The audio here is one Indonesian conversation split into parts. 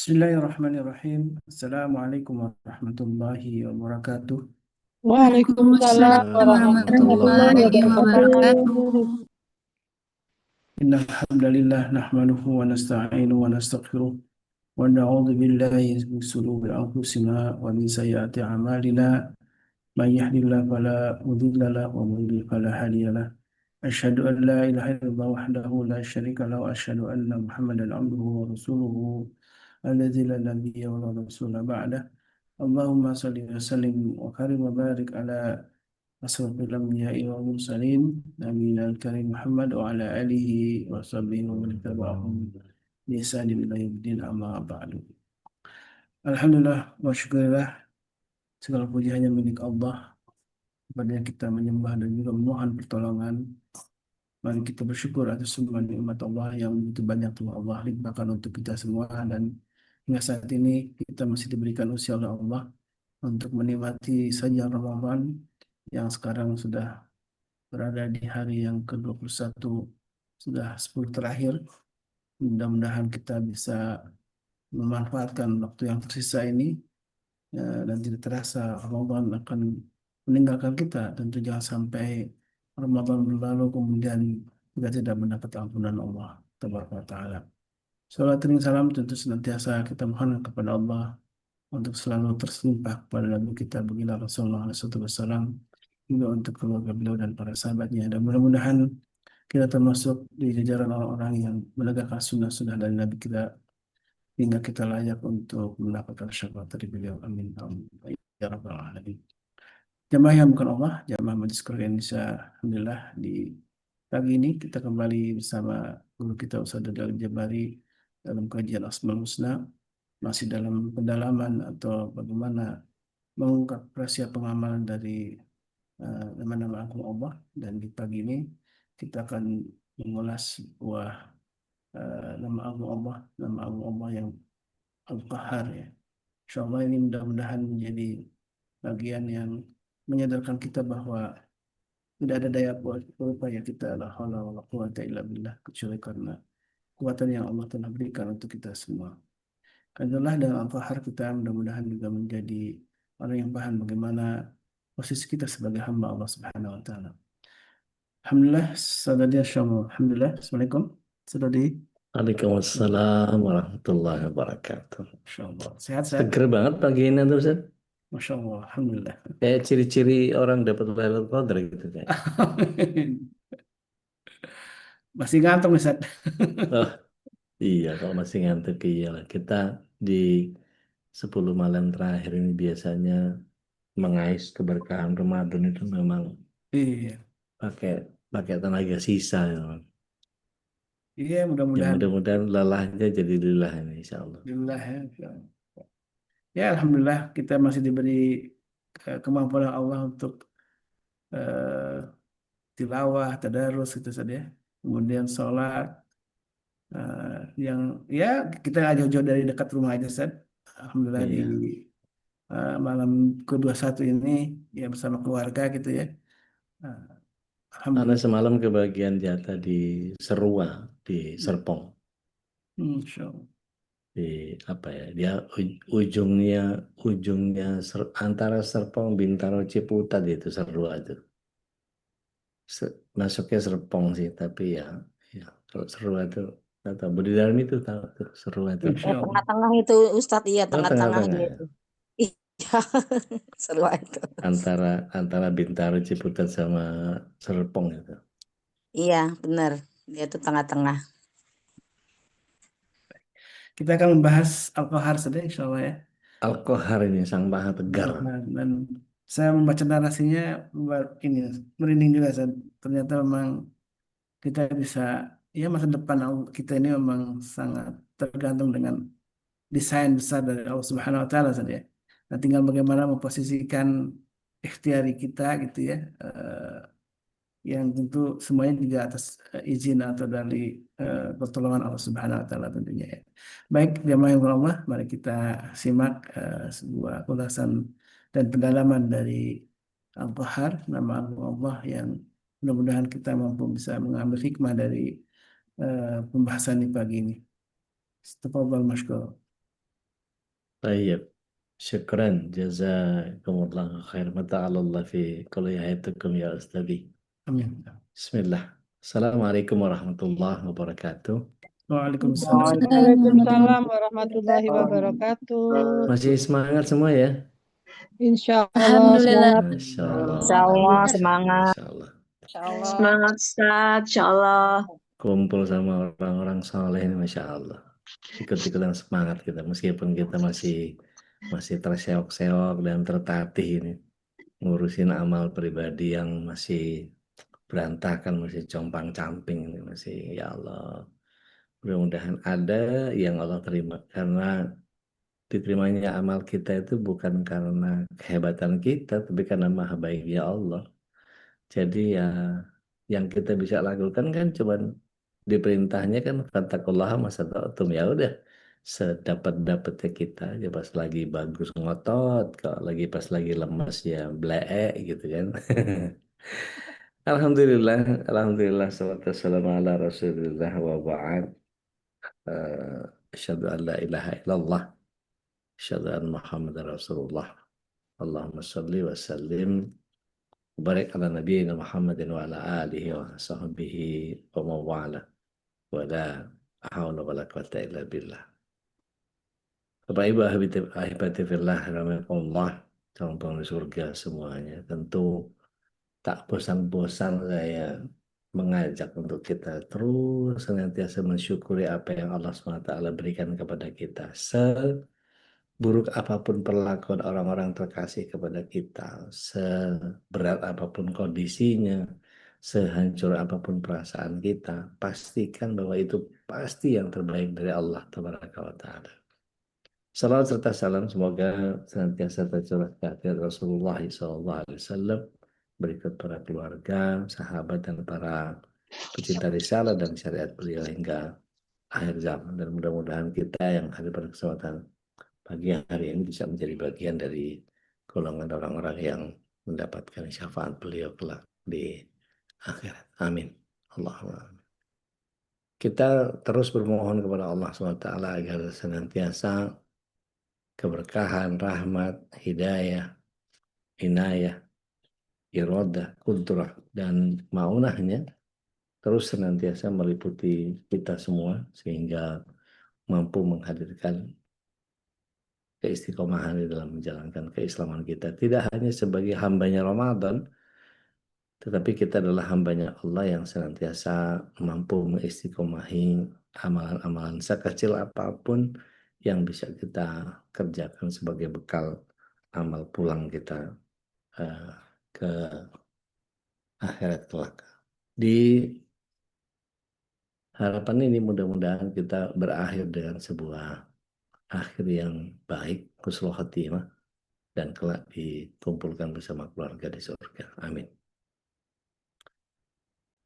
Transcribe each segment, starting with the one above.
Bismillahirrahmanirrahim. Assalamualaikum warahmatullahi wabarakatuh. Waalaikumsalam Waalaikumsalam warahmatullahi warahmatullahi wabarakatuh. wabarakatuh. Innal hamdalillah nahmaduhu wa nasta'inuhu wa nastaghfiruh wa na'udzu billahi min shururi anfusina wa min sayyiati a'malina. May yahdihillahu fala mudilla lahu wa may yudlil fala hadiya lahu. Asyhadu an la ilaha illallah wahdahu la syarika lahu wa asyhadu anna Muhammadan abduhu wa rasuluhu alladzi la nabiyya wa la rasula ba'dah. Allahumma salli wa sallim wa karim wa barik ala asrofil anbiya'i wal mursalin nabiyina al-karim Muhammad wa ala alihi wa sahbihi wa man tabi'ahum bi ihsanin ila yaumiddin amma ba'du. Alhamdulillah wa syukurillah, segala puji hanya milik Allah, kepada kita menyembah dan juga memohon pertolongan. Mari kita bersyukur atas semua nikmat Allah yang begitu banyak telah Allah limpahkan untuk kita semua, dan hingga saat ini kita masih diberikan usia oleh Allah untuk menikmati saja Ramadan yang sekarang sudah berada di hari yang ke-21, sudah 10 terakhir. Mudah-mudahan kita bisa memanfaatkan waktu yang tersisa ini, dan tidak terasa Ramadan akan meninggalkan kita. Tentu jangan sampai Ramadan berlalu kemudian kita tidak mendapat ampunan Allah Taala. Salawat dan salam tentu senantiasa kita mohon kepada Allah untuk selalu tersimpah kepada Nabi kita baginda Rasulullah SAW, juga untuk keluarga beliau dan para sahabatnya. Dan mudah-mudahan kita termasuk di jajaran orang-orang yang menegakkan sunnah-sunnah dari Nabi kita hingga kita layak untuk mendapatkan syafaat dari beliau. Amin. Amin. Ya Rabbal Alamin. Jamaah yang bukan Allah, jamaah Majelis Keluarga Indonesia, alhamdulillah di pagi ini kita kembali bersama guru kita Ustaz Dodol Jabari dalam kajian Asmaul Husna, masih dalam pendalaman atau bagaimana mengungkap rahasia pengamalan dari nama-nama agung Allah. Dan di pagi ini kita akan mengulas sebuah nama agung Allah yang Al-Qahar, ya. Insyaallah ini mudah-mudahan menjadi bagian yang menyadarkan kita bahwa tidak ada daya upaya kita, la haula wala quwata illa billah, kecuali karena kekuatan yang Allah telah berikan untuk kita semua. Karena dengan Al-Qahar kita mudah-mudahan juga menjadi orang yang paham bagaimana posisi kita sebagai hamba Allah Subhanahu wa taala. Alhamdulillah, sadadi asyam. Alhamdulillah. Assalamualaikum. Sadadi. Waalaikumsalam warahmatullahi wabarakatuh. Insyaallah. Sehat-sehat. Seger banget pagi ini tuh, Ustaz. Masya Allah. Alhamdulillah. Kayak ciri-ciri orang dapat Lailatul Qadar gitu kayak. Masih ngantuk, Ustaz. Oh, iya kalau masih ngantuk iyalah. Kita di 10 malam terakhir ini biasanya mengais keberkahan Ramadan itu memang Iya. pakai pakai tenaga sisa ya. Iya, Ya mudah-mudahan. mudah-mudahan lelahnya jadi lilah ini insya Allah. Alhamdulillah, ya. Ya, alhamdulillah kita masih diberi kemampuan Allah untuk eh, tilawah, tadarus gitu saja. Kemudian sholat, eh, yang ya kita nggak jauh-jauh dari dekat rumah aja, Ustaz. Alhamdulillah di Iya. malam ke-21 ini ya bersama keluarga gitu ya. Eh, Karena Alhamdulillah. semalam kebagian jatah di Serua, di Serpong. Insya Allah. Di apa ya? Dia ujungnya antara Serpong Bintaro Ciputat itu Serua itu. Masuknya Serpong sih, tapi ya kalau Serua itu nggak tahu. Budi Darmi itu tahu tuh Serua itu. Insya Allah. Tengah-tengah itu Ustadz, iya Oh tengah-tengahnya tengah-tengah ya. itu. Iya, seru itu. Antara Bintaro Ciputat sama Serpong itu. Iya, benar. Dia tuh tengah-tengah. Kita akan membahas Al-Qahar saja insya Allah ya. Al-Qahar ini sang maha tegar. Dan saya membaca narasinya ini merinding juga. Ternyata memang kita bisa, ya masa depan kita ini memang sangat tergantung dengan desain besar dari Allah Subhanahu Wa Taala saja. Nah, tinggal bagaimana memposisikan ikhtiari kita gitu ya. Yang tentu semuanya juga atas izin atau dari pertolongan Allah Subhanahu Wa Taala tentunya ya. Baik, jamaah yang Allah, mari kita simak sebuah ulasan dan pendalaman dari Al-Qahar, nama Allah yang mudah-mudahan kita mampu bisa mengambil hikmah dari pembahasan di pagi ini. Tafadhal mashkur. Baik. Syukran. Jazakumullah khair. Mata'alallah fi kuliahitukum ya Ustadi. Amin. Bismillah. Assalamualaikum warahmatullahi wabarakatuh. Waalaikumsalam. Waalaikumsalam warahmatullahi wabarakatuh. Masih semangat semua ya? Insya Allah Alhamdulillah. semangat. Masya Allah. Insya Allah semangat. Masya Allah. Insya Allah. Semangat Ustaz, insya Allah. Kumpul sama orang-orang soleh ini, Masya Allah. Ikut-ikutan semangat kita, meskipun kita masih terseok-seok dan tertatih ini. Ngurusin amal pribadi yang masih berantakan, masih compang-camping ini, masih ya Allah. Mudah-mudahan ada yang Allah terima, karena diterimanya amal kita itu bukan karena kehebatan kita, tapi karena maha baiknya Allah. Jadi ya yang kita bisa lakukan kan cuman diperintahnya kan fattaqullaha masata'tum, ya udah sedapat-dapatnya kita aja, pas lagi bagus ngotot, kalau lagi pas lagi lemas ya bleek gitu kan. Alhamdulillah, alhamdulillah, salatu wassalamu ala Rasulillah wa ba'd. Asyhadu an la ilaha illallah, asyhadu an Muhammadar Rasulullah. Allahumma shalli wa sallim barik ala nabiyina Muhammadin wa ala alihi wa sahbihi wa mawala wa la hawla wa la quwata illa billah. Bapak Ibu ahibati fillah rahimakumullah, calon penghuni surga semuanya, tentu tak bosan-bosan saya mengajak untuk kita terus senantiasa mensyukuri apa yang Allah SWT berikan kepada kita. Seburuk apapun perlakuan orang-orang terkasih kepada kita, seberat apapun kondisinya, sehancur apapun perasaan kita, pastikan bahwa itu pasti yang terbaik dari Allah Tabaraka wa Ta'ala. Salawat serta salam semoga senantiasa tercurah ke hati Rasulullah SAW, berikut para keluarga, sahabat, dan para pecinta risalah dan syariat beliau hingga akhir zaman. Dan mudah-mudahan kita yang hadir pada kesempatan pagi hari ini bisa menjadi bagian dari golongan orang-orang yang mendapatkan syafaat beliau kelak di akhirat. Amin. Allahumma amin. Kita terus bermohon kepada Allah SWT agar senantiasa keberkahan, rahmat, hidayah, inayah, iradah, kudrah, dan maunahnya terus senantiasa meliputi kita semua sehingga mampu menghadirkan keistiqomahan di dalam menjalankan keislaman kita. Tidak hanya sebagai hambanya Ramadan, tetapi kita adalah hambanya Allah yang senantiasa mampu mengistiqomahi amalan-amalan sekecil apapun yang bisa kita kerjakan sebagai bekal amal pulang kita ke akhirat kelak. Di harapan ini mudah-mudahan kita berakhir dengan sebuah akhir yang baik, husnul khotimah, dan kelak dikumpulkan bersama keluarga di surga. Amin.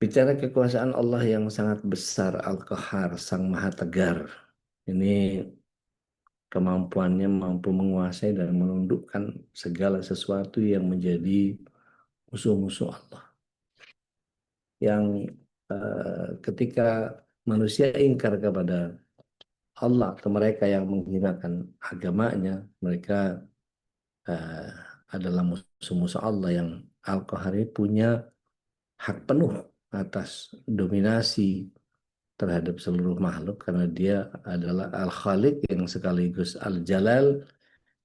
Bicara kekuasaan Allah yang sangat besar, Al-Qahar, Sang Maha Tegar. Ini kemampuannya mampu menguasai dan menundukkan segala sesuatu yang menjadi musuh-musuh Allah. Yang ketika manusia ingkar kepada Allah atau mereka yang menghinakan agamanya, mereka adalah musuh-musuh Allah yang Al-Qahar punya hak penuh atas dominasi terhadap seluruh makhluk karena dia adalah Al-Khaliq yang sekaligus Al-Jalal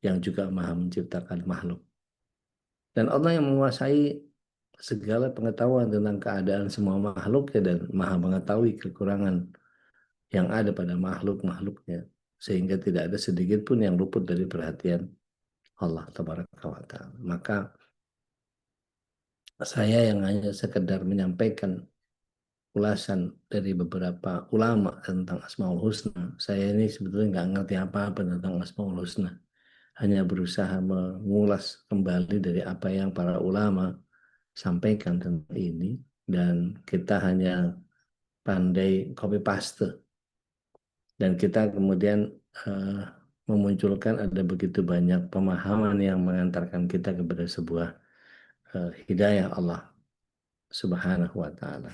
yang juga maha menciptakan makhluk. Dan Allah yang menguasai segala pengetahuan tentang keadaan semua makhluknya dan maha mengetahui kekurangan yang ada pada makhluk-makhluknya sehingga tidak ada sedikit pun yang luput dari perhatian Allah Tabaraka wa Ta'ala. Maka saya yang hanya sekedar menyampaikan ulasan dari beberapa ulama tentang Asmaul Husna. Saya ini sebetulnya nggak ngerti apa-apa tentang Asmaul Husna. Hanya berusaha mengulas kembali dari apa yang para ulama sampaikan tentang ini. Dan kita hanya pandai copy paste. Dan kita kemudian memunculkan ada begitu banyak pemahaman yang mengantarkan kita kepada sebuah hidayah Allah Subhanahu wa Ta'ala.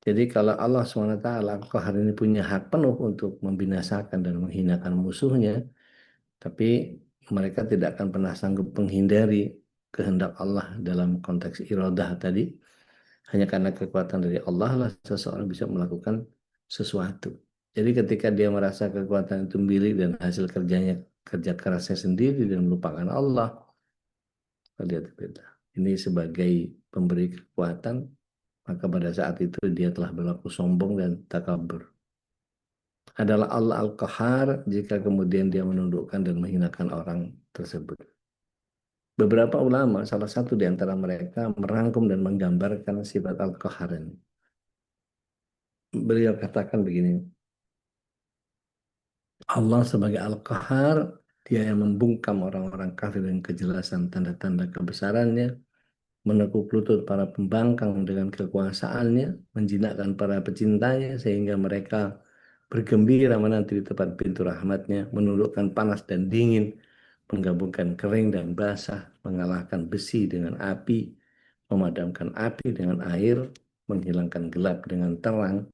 Jadi kalau Allah SWT Al-Qahar ini punya hak penuh untuk membinasakan dan menghinakan musuhnya, Tapi mereka tidak akan pernah sanggup menghindari kehendak Allah dalam konteks iradah tadi. Hanya karena kekuatan dari Allah lah seseorang bisa melakukan sesuatu. Jadi ketika dia merasa kekuatan itu milik dan hasil kerja kerasnya sendiri dan melupakan Allah, lihat beda. Ini sebagai pemberi kekuatan, maka pada saat itu dia telah berlaku sombong dan takabur. Adalah Allah Al-Qahar jika kemudian dia menundukkan dan menghinakan orang tersebut. Beberapa ulama, salah satu di antara mereka merangkum dan menggambarkan sifat Al-Qahar ini. Beliau katakan begini, Allah sebagai Al-Qahar, dia yang membungkam orang-orang kafir dengan kejelasan tanda-tanda kebesarannya, menekuk lutut para pembangkang dengan kekuasaannya, menjinakkan para pecintanya sehingga mereka bergembira menanti di tempat pintu rahmatnya, menundukkan panas dan dingin, menggabungkan kering dan basah, mengalahkan besi dengan api, memadamkan api dengan air, menghilangkan gelap dengan terang,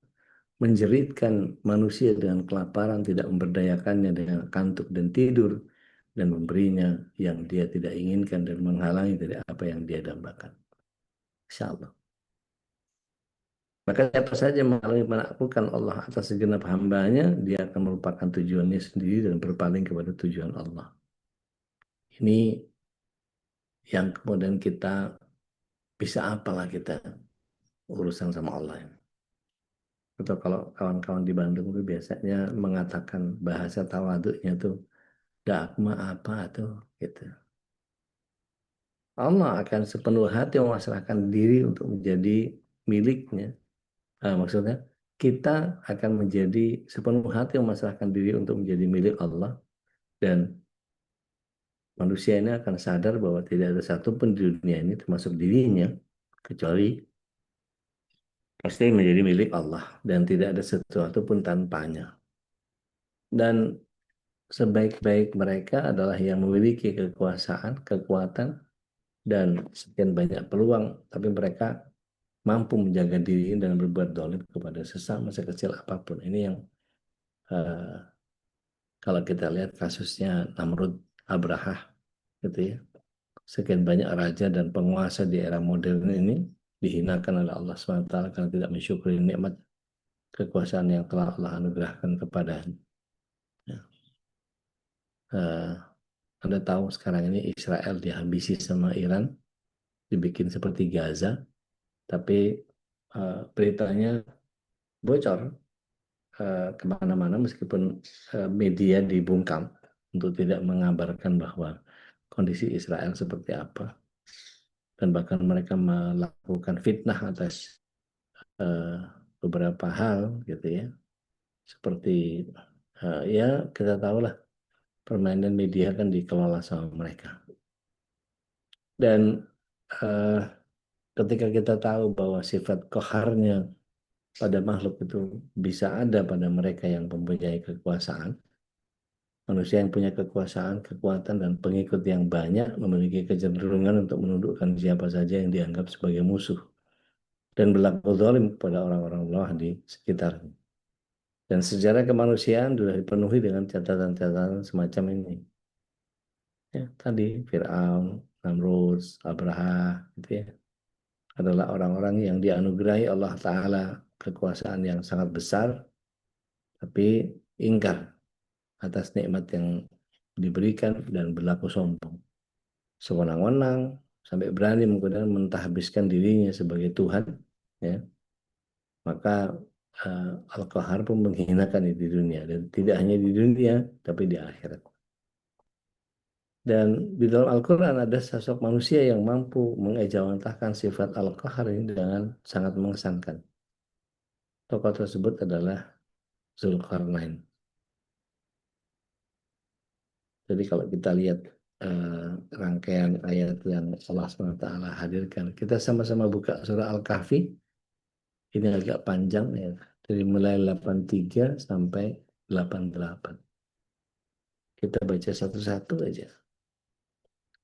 menjeritkan manusia dengan kelaparan, tidak memberdayakannya dengan kantuk dan tidur, dan memberinya yang dia tidak inginkan dan menghalangi dari apa yang dia dambakan. Insya Allah. Maka siapa saja menaklukkan Allah atas segenap hambanya, dia akan melupakan tujuannya sendiri dan berpaling kepada tujuan Allah. Ini yang kemudian kita bisa apalah kita urusan sama Allah ini. Atau kalau kawan-kawan di Bandung itu biasanya mengatakan bahasa tawaduknya tuh, dak mah apa tuh gitu. Allah akan sepenuh hati memasrahkan diri untuk menjadi miliknya. Maksudnya kita akan menjadi sepenuh hati memasrahkan diri untuk menjadi milik Allah, dan manusia ini akan sadar bahwa tidak ada satupun di dunia ini termasuk dirinya kecuali pasti menjadi milik Allah dan tidak ada sesuatu pun tanpanya. Dan sebaik-baik mereka adalah yang memiliki kekuasaan, kekuatan, dan sekian banyak peluang, tapi mereka mampu menjaga diri dan berbuat zalim kepada sesama sekecil apapun. Ini yang kalau kita lihat kasusnya Namrud, Abrahah, gitu ya. Sekian banyak raja dan penguasa di era modern ini dihinakan oleh Allah SWT karena tidak mensyukuri nikmat kekuasaan yang telah Allah anugerahkan kepadanya. Ya. Anda tahu sekarang ini Israel dihabisi sama Iran, dibikin seperti Gaza, tapi beritanya bocor kemana-mana meskipun media dibungkam untuk tidak mengabarkan bahwa kondisi Israel seperti apa, dan bahkan mereka melakukan fitnah atas beberapa hal gitu ya, seperti ya kita tahu lah permainan media kan dikelola sama mereka. Dan ketika kita tahu bahwa sifat qaharnya pada makhluk itu bisa ada pada mereka yang mempunyai kekuasaan, manusia yang punya kekuasaan, kekuatan, dan pengikut yang banyak memiliki kecenderungan untuk menundukkan siapa saja yang dianggap sebagai musuh dan berlaku zalim kepada orang-orang Allah di sekitarnya. Dan sejarah kemanusiaan sudah dipenuhi dengan catatan-catatan semacam ini. Ya, tadi Fir'aun, Namrud, Abraha, gitu ya, adalah orang-orang yang dianugerahi Allah Ta'ala kekuasaan yang sangat besar, tapi ingkar atas nikmat yang diberikan dan berlaku sombong. Sewenang-wenang, sampai berani kemudian mentahbiskan dirinya sebagai Tuhan, ya. Maka Al-Qahar pun menghinakan di dunia, dan tidak hanya di dunia tapi di akhirat. Dan di dalam Al-Quran ada sosok manusia yang mampu mengejawantahkan sifat Al-Qahar ini dengan sangat mengesankan. Tokoh tersebut adalah Zulkarnain. Jadi kalau kita lihat rangkaian ayat yang Allah SWT hadirkan, kita sama-sama buka surah Al-Kahfi. Ini agak panjang ya, dari mulai 83 sampai 88. Kita baca satu-satu aja.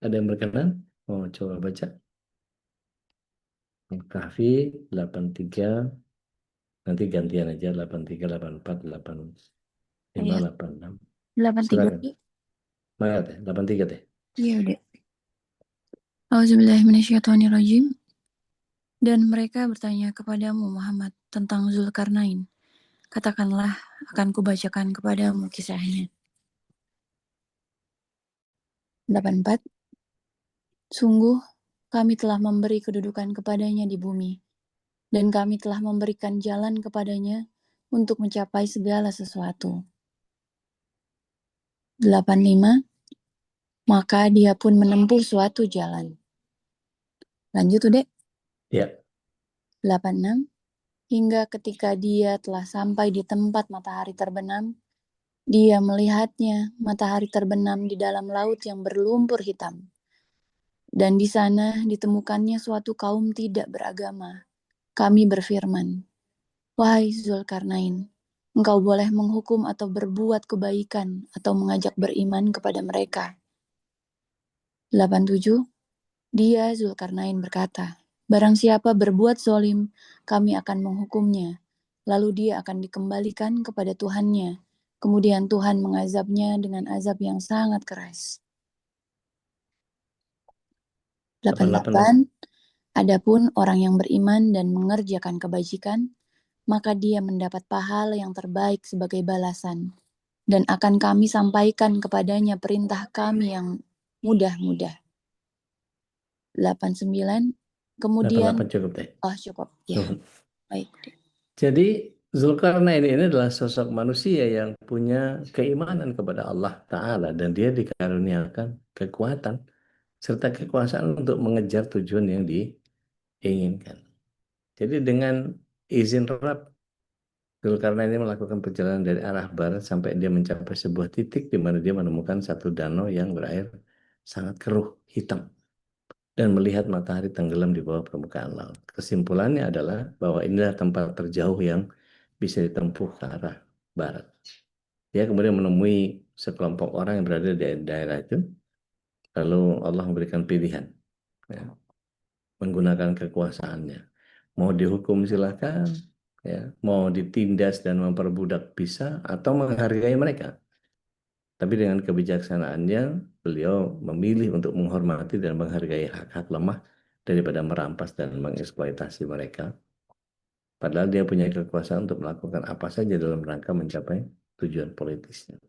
Ada yang berkenan? Mau coba baca? Al-Kahfi 83, nanti gantian aja 83, 84, 85, Ayat 86. 83. Silakan. Semangat ya, 83 deh. Iya udah. Auzubillahiminasyaitonirrajim. Dan mereka bertanya kepadamu Muhammad tentang Zulkarnain. Katakanlah, akan kubacakan kepadamu kisahnya. 84. Sungguh, kami telah memberi kedudukan kepadanya di bumi, dan kami telah memberikan jalan kepadanya untuk mencapai segala sesuatu. 85. Maka dia pun menempuh suatu jalan. Lanjut, Dek. Ya. 86. Hingga ketika dia telah sampai di tempat matahari terbenam, dia melihatnya matahari terbenam di dalam laut yang berlumpur hitam. Dan di sana ditemukannya suatu kaum tidak beragama. Kami berfirman, wahai Zulkarnain, engkau boleh menghukum atau berbuat kebaikan atau mengajak beriman kepada mereka. 87. Dia Zulkarnain berkata, barang siapa berbuat zolim, kami akan menghukumnya. Lalu dia akan dikembalikan kepada Tuhannya. Kemudian Tuhan mengazabnya dengan azab yang sangat keras. 88. Adapun orang yang beriman dan mengerjakan kebajikan, maka dia mendapat pahala yang terbaik sebagai balasan. Dan akan kami sampaikan kepadanya perintah kami yang mudah-mudah. 89. Kemudian 88 cukup deh. oh cukup ya. Baik. Jadi Zulkarnain ini adalah sosok manusia yang punya keimanan kepada Allah Ta'ala dan dia dikaruniakan kekuatan serta kekuasaan untuk mengejar tujuan yang diinginkan. Jadi dengan izin Rabb, Zulkarnain ini melakukan perjalanan dari arah barat sampai dia mencapai sebuah titik di mana dia menemukan satu danau yang berair sangat keruh, hitam, dan melihat matahari tenggelam di bawah permukaan laut. Kesimpulannya adalah bahwa inilah tempat terjauh yang bisa ditempuh ke arah barat. Dia kemudian menemui sekelompok orang yang berada di daerah itu, lalu Allah memberikan pilihan, ya, menggunakan kekuasaannya. Mau dihukum silakan, ya, mau ditindas dan memperbudak bisa, atau menghargai mereka. Tapi dengan kebijaksanaannya, beliau memilih untuk menghormati dan menghargai hak-hak lemah daripada merampas dan mengeksploitasi mereka. Padahal dia punya kekuasaan untuk melakukan apa saja dalam rangka mencapai tujuan politisnya.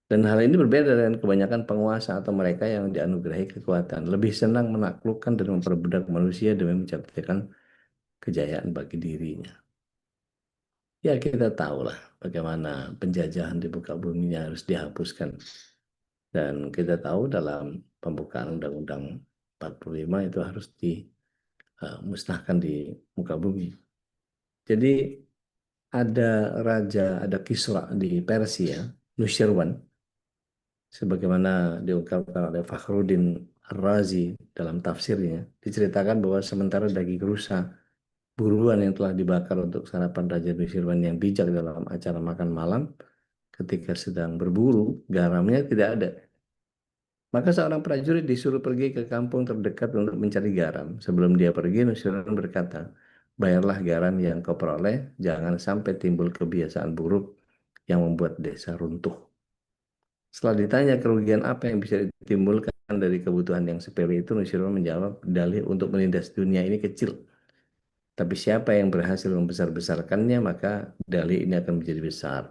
Dan hal ini berbeda dengan kebanyakan penguasa atau mereka yang dianugerahi kekuatan. Lebih senang menaklukkan dan memperbudak manusia demi mencapai kejayaan bagi dirinya. Ya, kita tahulah bagaimana penjajahan di muka buminya harus dihapuskan. Dan kita tahu dalam pembukaan Undang-Undang 45 itu harus dimusnahkan di muka bumi. Jadi ada raja, ada Kisra di Persia, Nushirwan, sebagaimana diungkapkan oleh Fakhruddin Ar-Razi dalam tafsirnya, diceritakan bahwa sementara daging rusa buruan yang telah dibakar untuk sarapan Raja Nushirwan yang bijak dalam acara makan malam, ketika sedang berburu, garamnya tidak ada. Maka seorang prajurit disuruh pergi ke kampung terdekat untuk mencari garam. Sebelum dia pergi, Nusyirwan berkata, bayarlah garam yang kau peroleh, jangan sampai timbul kebiasaan buruk yang membuat desa runtuh. Setelah ditanya kerugian apa yang bisa ditimbulkan dari kebutuhan yang sepele itu, Nusyirwan menjawab, dalih untuk menindas dunia ini kecil. Tapi siapa yang berhasil membesar-besarkannya, maka dalih ini akan menjadi besar.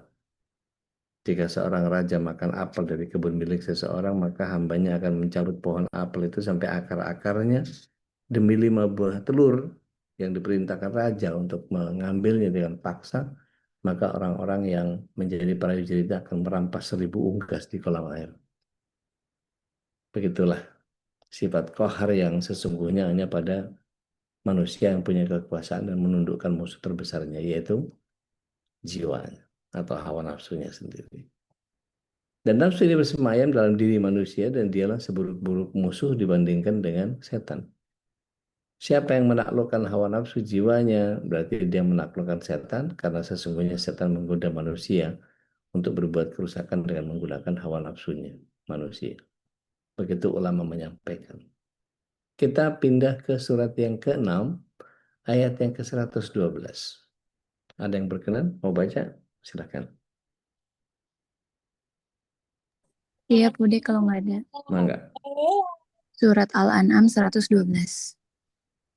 Jika seorang raja makan apel dari kebun milik seseorang, maka hambanya akan mencabut pohon apel itu sampai akar-akarnya demi 5 buah telur yang diperintahkan raja untuk mengambilnya dengan paksa, maka orang-orang yang menjadi prajurit akan merampas 1000 unggas di kolam air. Begitulah sifat qahar yang sesungguhnya hanya pada manusia yang punya kekuasaan dan menundukkan musuh terbesarnya, yaitu jiwanya atau hawa nafsunya sendiri. Dan nafsu ini bersemayam dalam diri manusia dan dialah seburuk-buruk musuh dibandingkan dengan setan. Siapa yang menaklukkan hawa nafsu jiwanya, berarti dia menaklukkan setan, karena sesungguhnya setan menggoda manusia untuk berbuat kerusakan dengan menggunakan hawa nafsunya manusia. Begitu ulama menyampaikan. Kita pindah ke surat yang ke-6, ayat yang ke-112. Ada yang berkenan? Mau baca? Silakan. Iya, Bude kalau nggak ada. Mangga. Surat Al-An'am 112.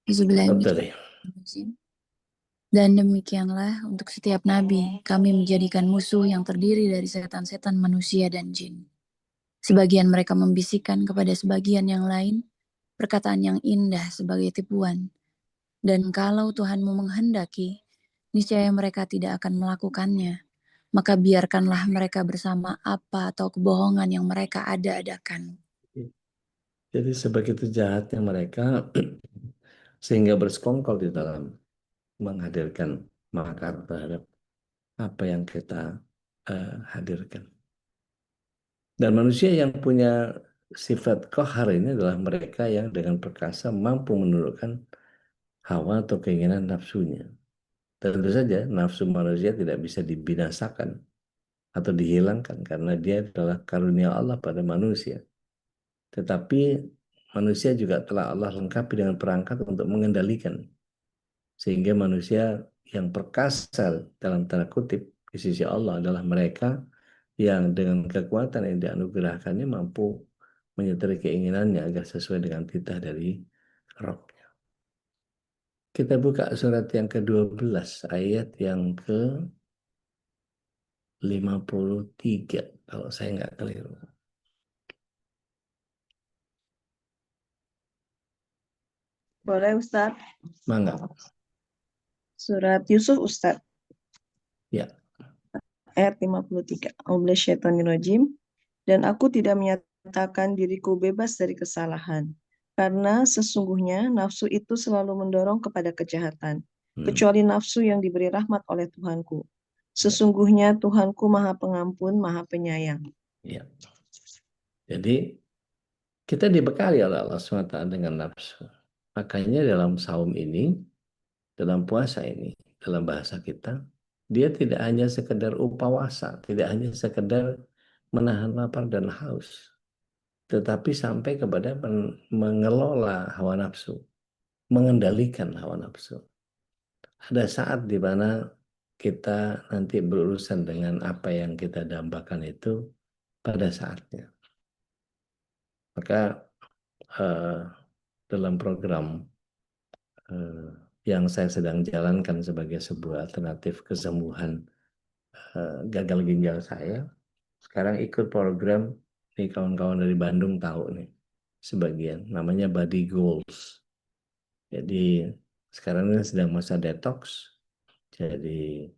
Betul deh. Dan demikianlah untuk setiap nabi, kami menjadikan musuh yang terdiri dari setan-setan manusia dan jin. Sebagian mereka membisikkan kepada sebagian yang lain, perkataan yang indah sebagai tipuan. Dan kalau Tuhanmu menghendaki, niscaya mereka tidak akan melakukannya. Maka biarkanlah mereka bersama apa atau kebohongan yang mereka ada-adakan. Jadi sebegitu jahatnya mereka sehingga bersekongkol di dalam menghadirkan makar terhadap apa yang kita hadirkan. Dan manusia yang punya sifat qahar ini adalah mereka yang dengan perkasa mampu menundukkan hawa atau keinginan nafsunya. Tentu saja nafsu manusia tidak bisa dibinasakan atau dihilangkan karena dia adalah karunia Allah pada manusia. Tetapi manusia juga telah Allah lengkapi dengan perangkat untuk mengendalikan. Sehingga manusia yang perkasa dalam tanda kutip di sisi Allah adalah mereka yang dengan kekuatan yang dianugerahkannya mampu menyetiri keinginannya agar sesuai dengan titah dari Rabb-nya. Kita buka surat yang ke-12 ayat yang ke-53 kalau saya nggak keliru. Boleh Ustadz? Mangga. Surat Yusuf Ustadz, Ya. ayat 53. A'udzubillahiminasyaitonirrajim. Dan aku tidak menyatakan diriku bebas dari kesalahan. Karena sesungguhnya nafsu itu selalu mendorong kepada kejahatan. Kecuali nafsu yang diberi rahmat oleh Tuhanku. Sesungguhnya Tuhanku Maha Pengampun, Maha Penyayang. Ya. Jadi kita dibekali oleh Allah SWT dengan nafsu. Makanya dalam saum ini, dalam puasa ini, dalam bahasa kita, dia tidak hanya sekedar upawasa, tidak hanya sekedar menahan lapar dan haus, tetapi sampai kepada mengelola hawa nafsu, mengendalikan hawa nafsu. Ada saat di mana kita nanti berurusan dengan apa yang kita dambakan itu pada saatnya. Maka dalam program yang saya sedang jalankan sebagai sebuah alternatif kesembuhan gagal ginjal saya, sekarang ikut program, nih kawan-kawan dari Bandung tahu nih, sebagian, namanya Body Goals. Jadi sekarang ini sedang masa detox, jadi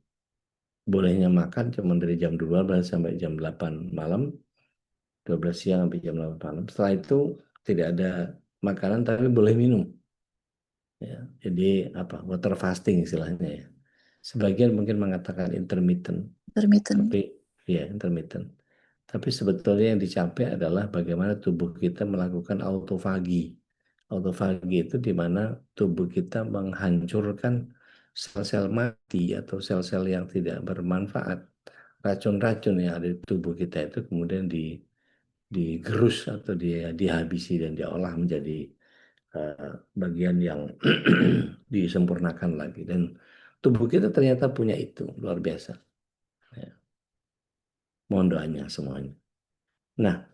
bolehnya makan cuma dari jam 12 sampai jam 8 malam, 12 siang sampai jam 8 malam. Setelah itu tidak ada makanan tapi boleh minum. Ya, jadi apa, water fasting istilahnya ya. Sebagian mungkin mengatakan intermittent. Tapi ya intermittent. Tapi sebetulnya yang dicapai adalah bagaimana tubuh kita melakukan autofagi. Autofagi itu di mana tubuh kita menghancurkan sel-sel mati atau sel-sel yang tidak bermanfaat. Racun-racun yang ada di tubuh kita itu kemudian digerus atau dihabisi dan diolah menjadi bagian yang disempurnakan lagi. Dan tubuh kita ternyata punya itu, luar biasa. Ya. Mohon doanya semuanya. Nah,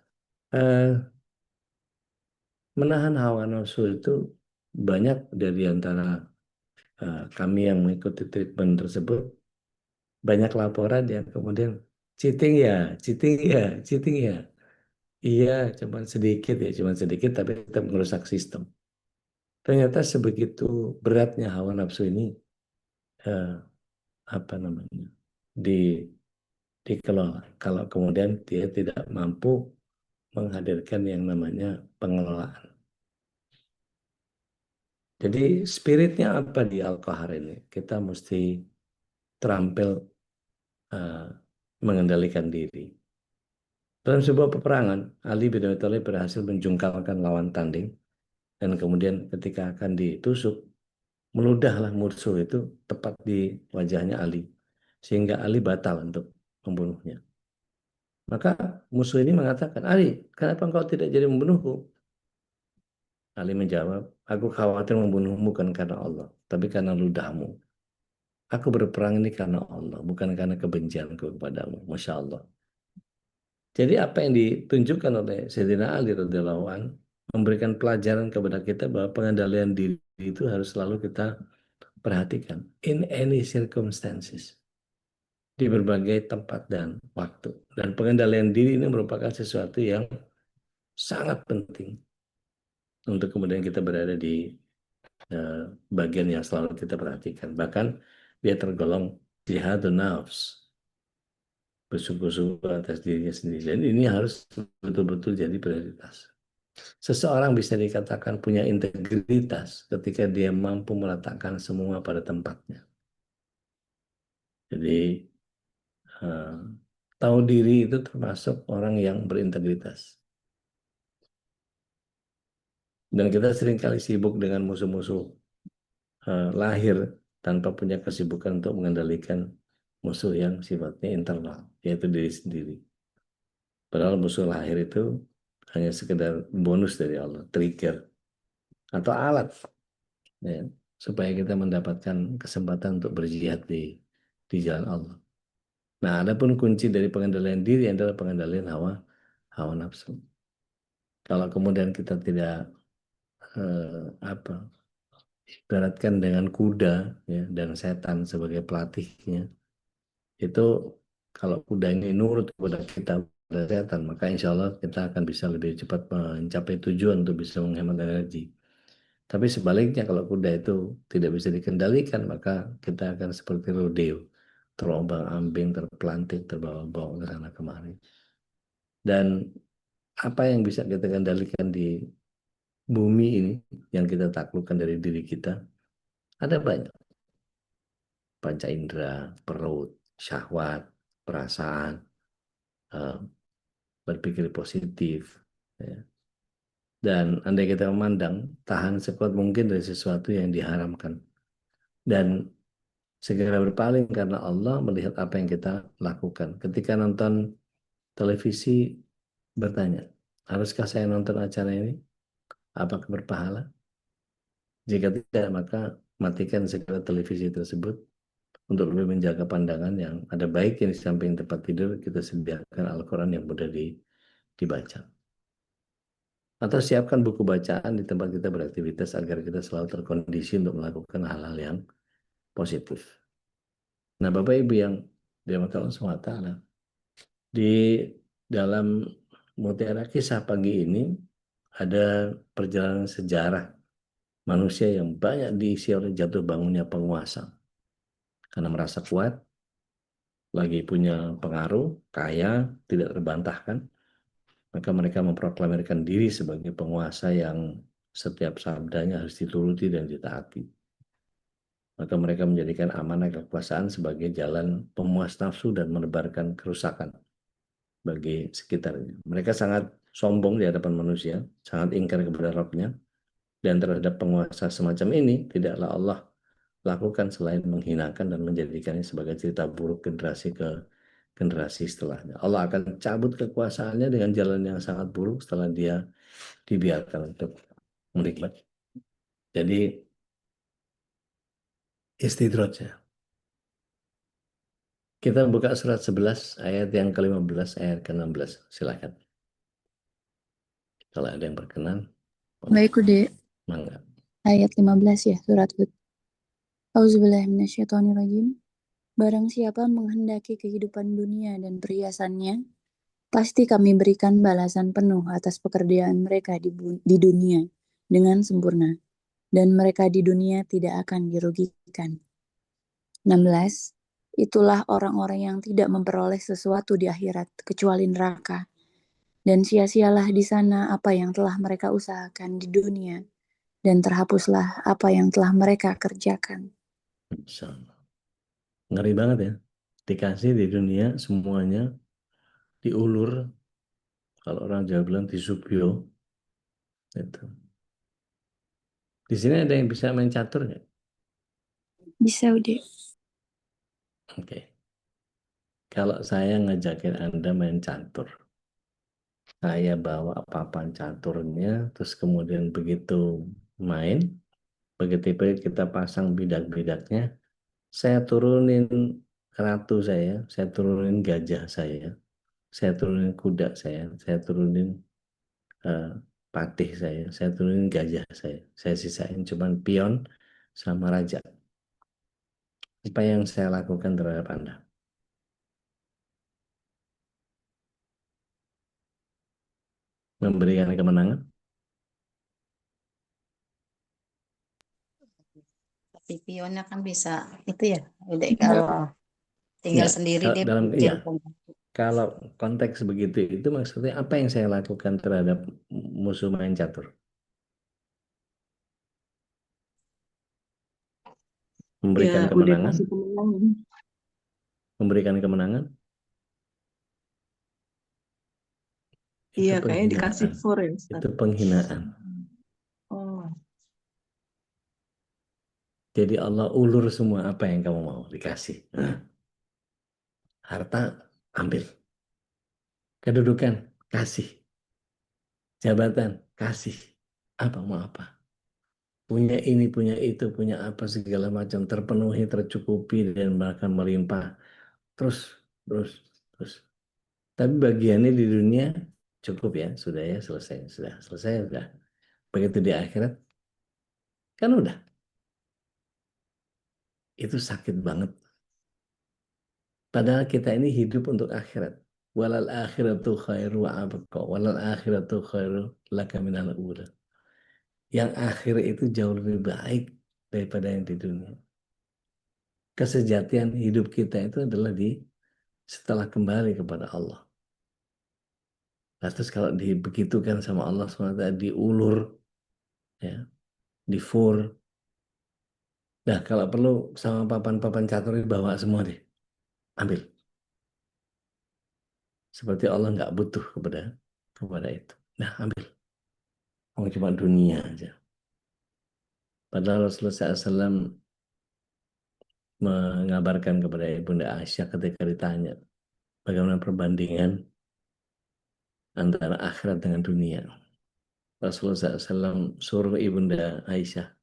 menahan hawa nafsu itu banyak dari antara kami yang mengikuti treatment tersebut, banyak laporan yang kemudian cheating ya, cheating ya, cheating ya. Iya, cuman sedikit tapi tetap merusak sistem. Ternyata sebegitu beratnya hawa nafsu ini apa namanya dikelola. Kalau kemudian dia tidak mampu menghadirkan yang namanya pengelolaan. Jadi spiritnya apa di Al-Qahar ini? Kita mesti terampil mengendalikan diri. Dalam sebuah peperangan, Ali bin Abi Thalib berhasil menjungkalkan lawan tanding dan kemudian ketika akan ditusuk, meludahlah musuh itu tepat di wajahnya Ali. Sehingga Ali batal untuk membunuhnya. Maka musuh ini mengatakan, Ali, kenapa engkau tidak jadi membunuhku? Ali menjawab, aku khawatir membunuhmu bukan karena Allah, tapi karena ludahmu. Aku berperang ini karena Allah, bukan karena kebencianku kepadamu. Masya Allah. Jadi apa yang ditunjukkan oleh Sayyidina Ali radhiyallahu an memberikan pelajaran kepada kita bahwa pengendalian diri itu harus selalu kita perhatikan in any circumstances, di berbagai tempat dan waktu. Dan pengendalian diri ini merupakan sesuatu yang sangat penting untuk kemudian kita berada di bagian yang selalu kita perhatikan. Bahkan dia tergolong jihadun nafs, bersungguh-sungguh atas dirinya sendiri. Dan ini harus betul-betul jadi prioritas. Seseorang bisa dikatakan punya integritas ketika dia mampu meletakkan semua pada tempatnya. Jadi tahu diri itu termasuk orang yang berintegritas. Dan kita seringkali sibuk dengan musuh-musuh lahir tanpa punya kesibukan untuk mengendalikan musuh yang sifatnya internal, yaitu diri sendiri. Padahal musuh lahir itu hanya sekedar bonus dari Allah, trigger atau alat, ya, supaya kita mendapatkan kesempatan untuk berjihad di jalan Allah. Nah, adapun kunci dari pengendalian diri adalah pengendalian hawa nafsu. Kalau kemudian kita tidak ibaratkan dengan kuda, ya, dan setan sebagai pelatihnya, itu kalau kuda ini nurut kepada kita, pada setan, maka insya Allah kita akan bisa lebih cepat mencapai tujuan untuk bisa menghemat energi. Tapi sebaliknya kalau kuda itu tidak bisa dikendalikan, maka kita akan seperti rodeo, terombang-ambing, terpelanting, terbawa-bawa ke sana kemari. Dan apa yang bisa kita kendalikan di bumi ini, yang kita taklukkan dari diri kita, ada banyak. Panca indera, perut, syahwat, perasaan, berpikir positif, ya. Dan andai kita memandang, tahan sekuat mungkin dari sesuatu yang diharamkan. Dan segera berpaling karena Allah melihat apa yang kita lakukan. Ketika nonton televisi, bertanya, haruskah saya nonton acara ini? Apakah berpahala? Jika tidak, maka matikan segera televisi tersebut untuk lebih menjaga pandangan yang ada baiknya. Di samping tempat tidur, kita sediakan Al-Quran yang mudah dibaca. Atau siapkan buku bacaan di tempat kita beraktivitas agar kita selalu terkondisi untuk melakukan hal-hal yang positif. Nah, Bapak Ibu yang dirahmati Allah SWT, di dalam Mutiara Kisah pagi ini ada perjalanan sejarah manusia yang banyak diisi oleh jatuh bangunnya penguasa. Karena merasa kuat, lagi punya pengaruh, kaya, tidak terbantahkan, maka mereka memproklamirkan diri sebagai penguasa yang setiap sabdanya harus dituruti dan ditaati. Maka mereka menjadikan amanah kekuasaan sebagai jalan pemuas nafsu dan menebarkan kerusakan bagi sekitarnya. Mereka sangat sombong di hadapan manusia, sangat ingkar kepada Rabb-nya, dan terhadap penguasa semacam ini tidaklah Allah lakukan selain menghinakan dan menjadikannya sebagai cerita buruk generasi ke generasi setelahnya. Allah akan cabut kekuasaannya dengan jalan yang sangat buruk setelah dia dibiarkan untuk menikmati. Jadi istidrajnya. Kita buka surat 11 ayat yang ke-15 ayat ke-16. Silakan. Kalau ada yang berkenan. Baik, Ude. Mangga. Ayat 15 ya, surat Hud. Auzubillahiminasyaitonirrajim. Barang siapa menghendaki kehidupan dunia dan perhiasannya, pasti kami berikan balasan penuh atas pekerjaan mereka di dunia dengan sempurna, dan mereka di dunia tidak akan dirugikan. 16. Itulah orang-orang yang tidak memperoleh sesuatu di akhirat kecuali neraka, dan sia-sialah di sana apa yang telah mereka usahakan di dunia, dan terhapuslah apa yang telah mereka kerjakan. Insyaallah. Ngeri banget ya. Dikasih di dunia semuanya diulur. Kalau orang Jawa bilang disubyo. Itu. Di sini ada yang bisa main catur nggak? Bisa, Ude. Oke. Kalau saya ngajakin Anda main catur, saya bawa papan caturnya, terus kemudian begitu main, begitu kita pasang bidak-bidaknya, saya turunin ratu saya turunin gajah saya, saya turunin kuda saya turunin patih saya turunin gajah saya sisain cuman pion sama raja. Apa yang saya lakukan terhadap Anda? Memberikan kemenangan? Tapi pionnya kan bisa itu ya. Udah kalau tinggal Enggak, sendiri kalau dia dalam jadi iya, kalau konteks begitu itu maksudnya apa yang saya lakukan terhadap musuh main catur? Memberikan Ya, udah kemenangan, kasih kemenangan. memberikan kemenangan itu Iya, kayaknya dikasih penghinaan. 4 ya, Ustaz. Itu penghinaan. Oh, Jadi Allah ulur semua apa yang kamu mau dikasih. Harta ambil, kedudukan kasih, jabatan kasih, apa mau apa. Punya ini, punya itu, punya apa segala macam terpenuhi, tercukupi dan bahkan melimpah. Terus, terus, terus. Tapi bagiannya di dunia cukup ya, sudah ya, selesai, sudah, selesai, sudah. Begitu di akhirat, kan udah. Itu sakit banget. Padahal kita ini hidup untuk akhirat. Walal akhiratu khairu wa abqa. Walal akhiratu khairu laka minal ula. Yang akhir itu jauh lebih baik daripada yang di dunia. Kesejatian hidup kita itu adalah setelah kembali kepada Allah. Nah, terus kalau dibegitukan sama Allah SWT, diulur, ya, difur. Nah, kalau perlu sama papan-papan catur bawa semua deh. Ambil. Seperti Allah nggak butuh kepada itu. Nah, ambil. Mau cuma dunia aja. Padahal Rasulullah SAW mengabarkan kepada Ibunda Aisyah ketika ditanya bagaimana perbandingan antara akhirat dengan dunia. Rasulullah SAW suruh Ibunda Aisyah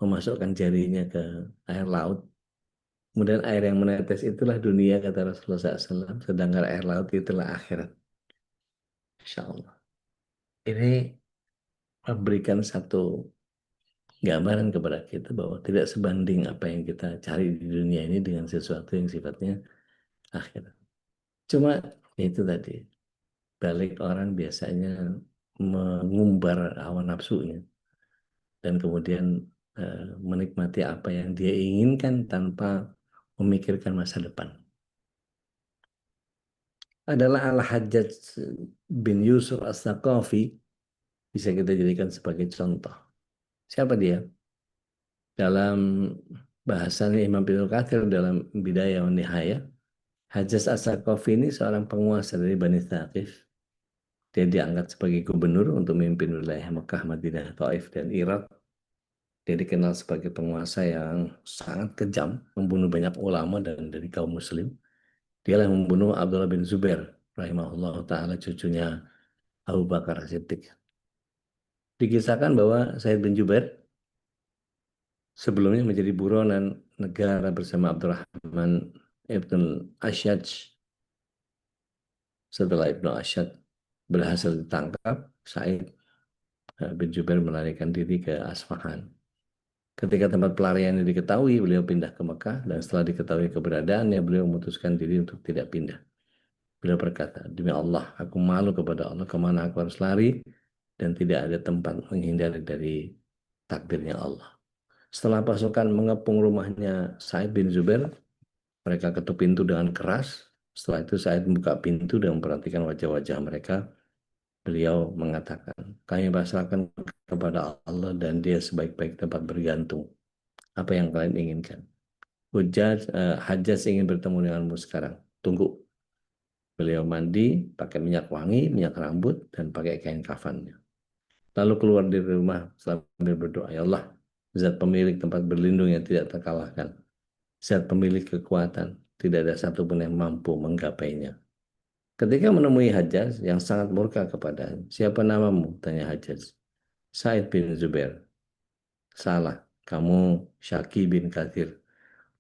memasukkan jarinya ke air laut. Kemudian air yang menetes itulah dunia, kata Rasulullah SAW. Sedangkan air laut itulah akhirat. Insya Allah. Ini memberikan satu gambaran kepada kita bahwa tidak sebanding apa yang kita cari di dunia ini dengan sesuatu yang sifatnya akhirat. Cuma itu tadi, balik orang biasanya mengumbar hawa nafsunya dan kemudian menikmati apa yang dia inginkan tanpa memikirkan masa depan. Adalah Al-Hajjaj bin Yusuf As-Saqafi, bisa kita jadikan sebagai contoh. Siapa dia? Dalam bahasanya Imam Ibnu Katsir dalam Bidayah wa Nihayah, Hajjaj As-Saqafi ini seorang penguasa dari Bani Thaqif. Dia diangkat sebagai gubernur untuk memimpin wilayah Mekah, Madinah, Taif, dan Irak. Dia dikenal sebagai penguasa yang sangat kejam, membunuh banyak ulama dan dari kaum muslim. Dialah yang membunuh Abdullah bin Zubair, rahimahullah ta'ala, cucunya Abu Bakar Siddiq. Dikisahkan bahwa Said bin Jubair sebelumnya menjadi buronan negara bersama Abdurrahman ibn Asyaj. Setelah Ibnu Asyad berhasil ditangkap, Said bin Jubair melarikan diri ke Asfahan. Ketika tempat pelariannya diketahui, beliau pindah ke Mekah, dan setelah diketahui keberadaannya, beliau memutuskan diri untuk tidak pindah. Beliau berkata, demi Allah, aku malu kepada Allah, kemana aku harus lari, dan tidak ada tempat menghindari dari takdirnya Allah. Setelah pasukan mengepung rumahnya Said bin Zubair, mereka ketuk pintu dengan keras. Setelah itu Said membuka pintu dan memperhatikan wajah-wajah mereka. Beliau mengatakan, kami pasrahkan kepada Allah dan Dia sebaik-baik tempat bergantung. Apa yang kalian inginkan? Hajjaj ingin bertemu denganmu sekarang. Tunggu. Beliau mandi, pakai minyak wangi, minyak rambut, dan pakai kain kafannya. Lalu keluar dari rumah sambil berdoa, ya Allah, zat pemilik tempat berlindung yang tidak terkalahkan. Zat pemilik kekuatan, tidak ada satupun yang mampu menggapainya. Ketika menemui Hajjaj yang sangat murka kepada, siapa namamu? Tanya Hajjaj. Said bin Zubair. Salah, kamu Syaki bin Kathir,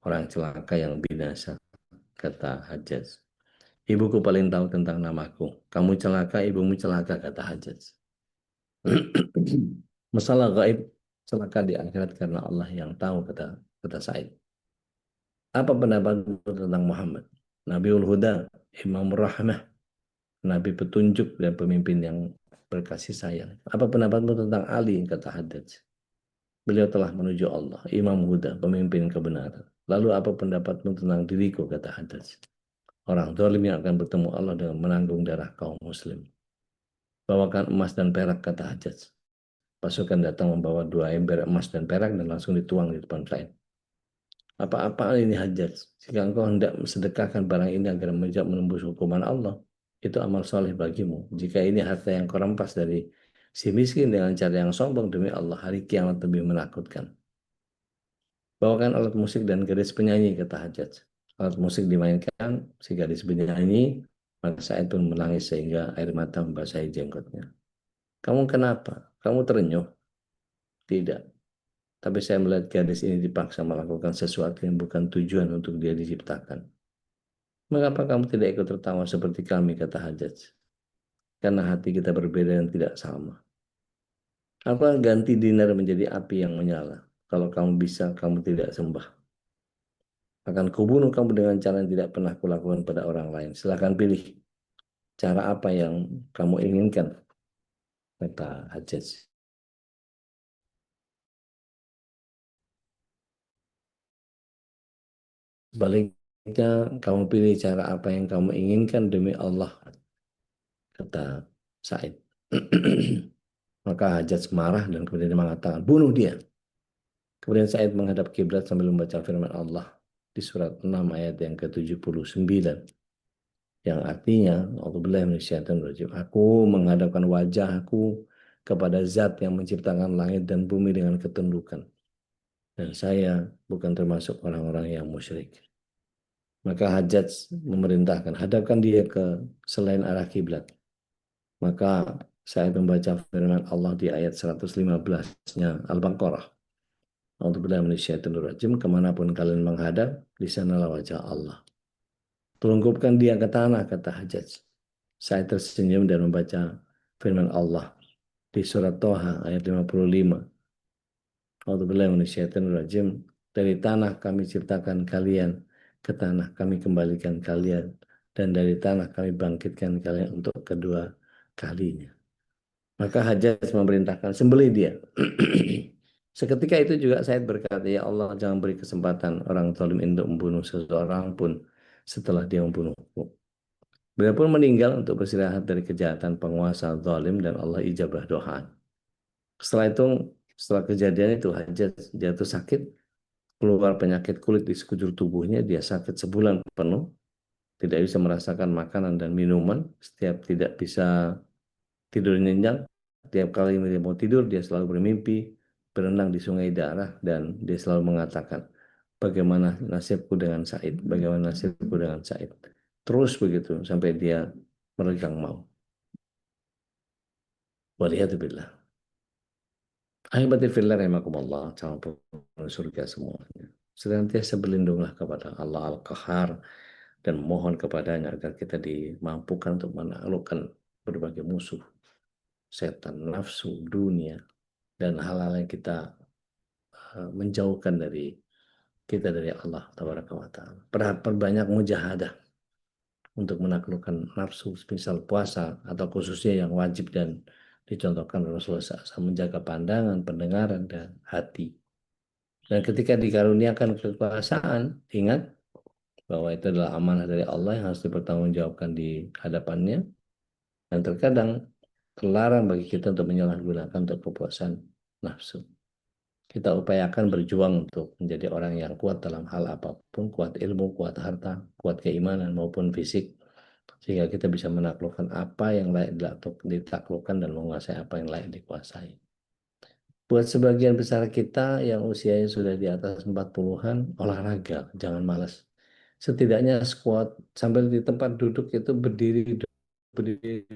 orang celaka yang binasa, kata Hajjaj. Ibuku paling tahu tentang namaku. Kamu celaka, ibumu celaka, kata Hajjaj. Masalah gaib, celaka di akhirat karena Allah yang tahu, kata Said. Apa pendapatmu tentang Muhammad? Nabiul Huda, Imamur Rahmah, Nabi petunjuk dan pemimpin yang berkasih sayang. Apa pendapatmu tentang Ali? Kata Haddad. Beliau telah menuju Allah, Imam Huda, pemimpin kebenaran. Lalu apa pendapatmu tentang diriku? Kata Haddad. Orang zalim yang akan bertemu Allah dengan menanggung darah kaum muslim. Bawakan emas dan perak, kata Haddad. Pasukan datang membawa 2 ember emas dan perak dan langsung dituang di depan Said. Apa-apaan ini Haddad? Jika engkau hendak sedekahkan barang ini agar menembus hukuman Allah, itu amal soleh bagimu. Jika ini harta yang kau rampas dari si miskin dengan cara yang sombong, demi Allah, hari kiamat lebih menakutkan. Bawakan alat musik dan gadis penyanyi, kata Hajjaj. Alat musik dimainkan, si gadis penyanyi, maka Said pun menangis sehingga air mata membasahi jenggotnya. Kamu kenapa? Kamu terenyuh? Tidak. Tapi saya melihat gadis ini dipaksa melakukan sesuatu yang bukan tujuan untuk dia diciptakan. Mengapa kamu tidak ikut tertawa seperti kami, kata Hajjaj? Karena hati kita berbeda dan tidak sama. Apa ganti dinar menjadi api yang menyala? Kalau kamu bisa, kamu tidak sembah. Akan kubunuh kamu dengan cara yang tidak pernah kulakukan pada orang lain. Silakan pilih cara apa yang kamu inginkan, kata Hajjaj. Sebaliknya, kamu pilih cara apa yang kamu inginkan demi Allah, kata Said. Maka Hajjaj marah dan kemudian mengatakan, bunuh dia. Kemudian Said menghadap kiblat sambil membaca firman Allah di surat 6 ayat yang ke-79. Yang artinya, aku menghadapkan wajahku kepada zat yang menciptakan langit dan bumi dengan ketundukan. Dan saya bukan termasuk orang-orang yang musyrik. Maka Hajjaj memerintahkan, hadapkan dia ke selain arah kiblat. Maka saya membaca firman Allah di ayat 115-nya Al-Baqarah. A'udzubillahi minasyaitonir rajim, kemanapun kalian menghadap, di sanalah wajah Allah. Telungkupkan dia ke tanah, kata Hajjaj. Saya tersenyum dan membaca firman Allah di surat Toha ayat 55. A'udzubillahi minasyaitonir rajim, dari tanah kami ciptakan kalian, ke tanah kami kembalikan kalian, dan dari tanah kami bangkitkan kalian untuk kedua kalinya. Maka Hajjaj memerintahkan sembelih dia. Seketika itu juga Said berkata, ya Allah, jangan beri kesempatan orang zalim untuk membunuh seseorang pun setelah dia membunuhku. Beliau pun meninggal untuk beristirahat dari kejahatan penguasa zalim dan Allah ijabah doa. Setelah kejadian itu Hajjaj jatuh sakit, keluar penyakit kulit di sekujur tubuhnya, dia sakit sebulan penuh, tidak bisa merasakan makanan dan minuman, setiap tidak bisa tidur nyenyak, tiap kali dia mau tidur dia selalu bermimpi berenang di sungai darah dan dia selalu mengatakan, bagaimana nasibku dengan Said, bagaimana nasibku dengan Said. Terus begitu sampai dia meregang mau. Waliyadzubillah. Ahibati fillah rahimakumullah, calon surga semuanya. Senantiasa berlindunglah kepada Allah Al-Qahar dan mohon kepadanya agar kita dimampukan untuk menaklukkan berbagai musuh, setan, nafsu, dunia, dan hal-hal yang kita menjauhkan dari Allah Tabaraka wa Ta'ala. Perbanyak mujahadah untuk menaklukkan nafsu, misal puasa atau khususnya yang wajib dan dicontohkan Rasulullah SAW, menjaga pandangan, pendengaran, dan hati. Dan ketika dikaruniakan kekuasaan, ingat bahwa itu adalah amanah dari Allah yang harus dipertanggungjawabkan di hadapannya. Dan terkadang terlarang bagi kita untuk menyalahgunakan untuk kepuasan nafsu. Kita upayakan berjuang untuk menjadi orang yang kuat dalam hal apapun, kuat ilmu, kuat harta, kuat keimanan maupun fisik, sehingga kita bisa menaklukkan apa yang layak ditaklukkan dan menguasai apa yang layak dikuasai. Buat sebagian besar kita yang usianya sudah di atas 40-an, olahraga, jangan malas. Setidaknya squat sambil di tempat duduk itu berdiri, berdiri,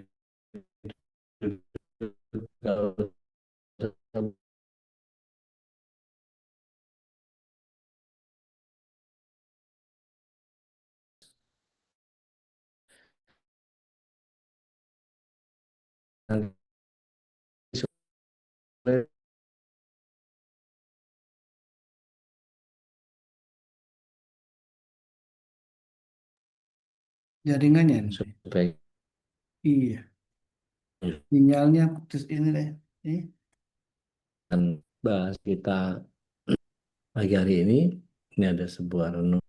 nanti sore Jaringannya nih. supaya Iya, sinyalnya putus ini deh. kan bahas kita pagi hari ini ada sebuah renung.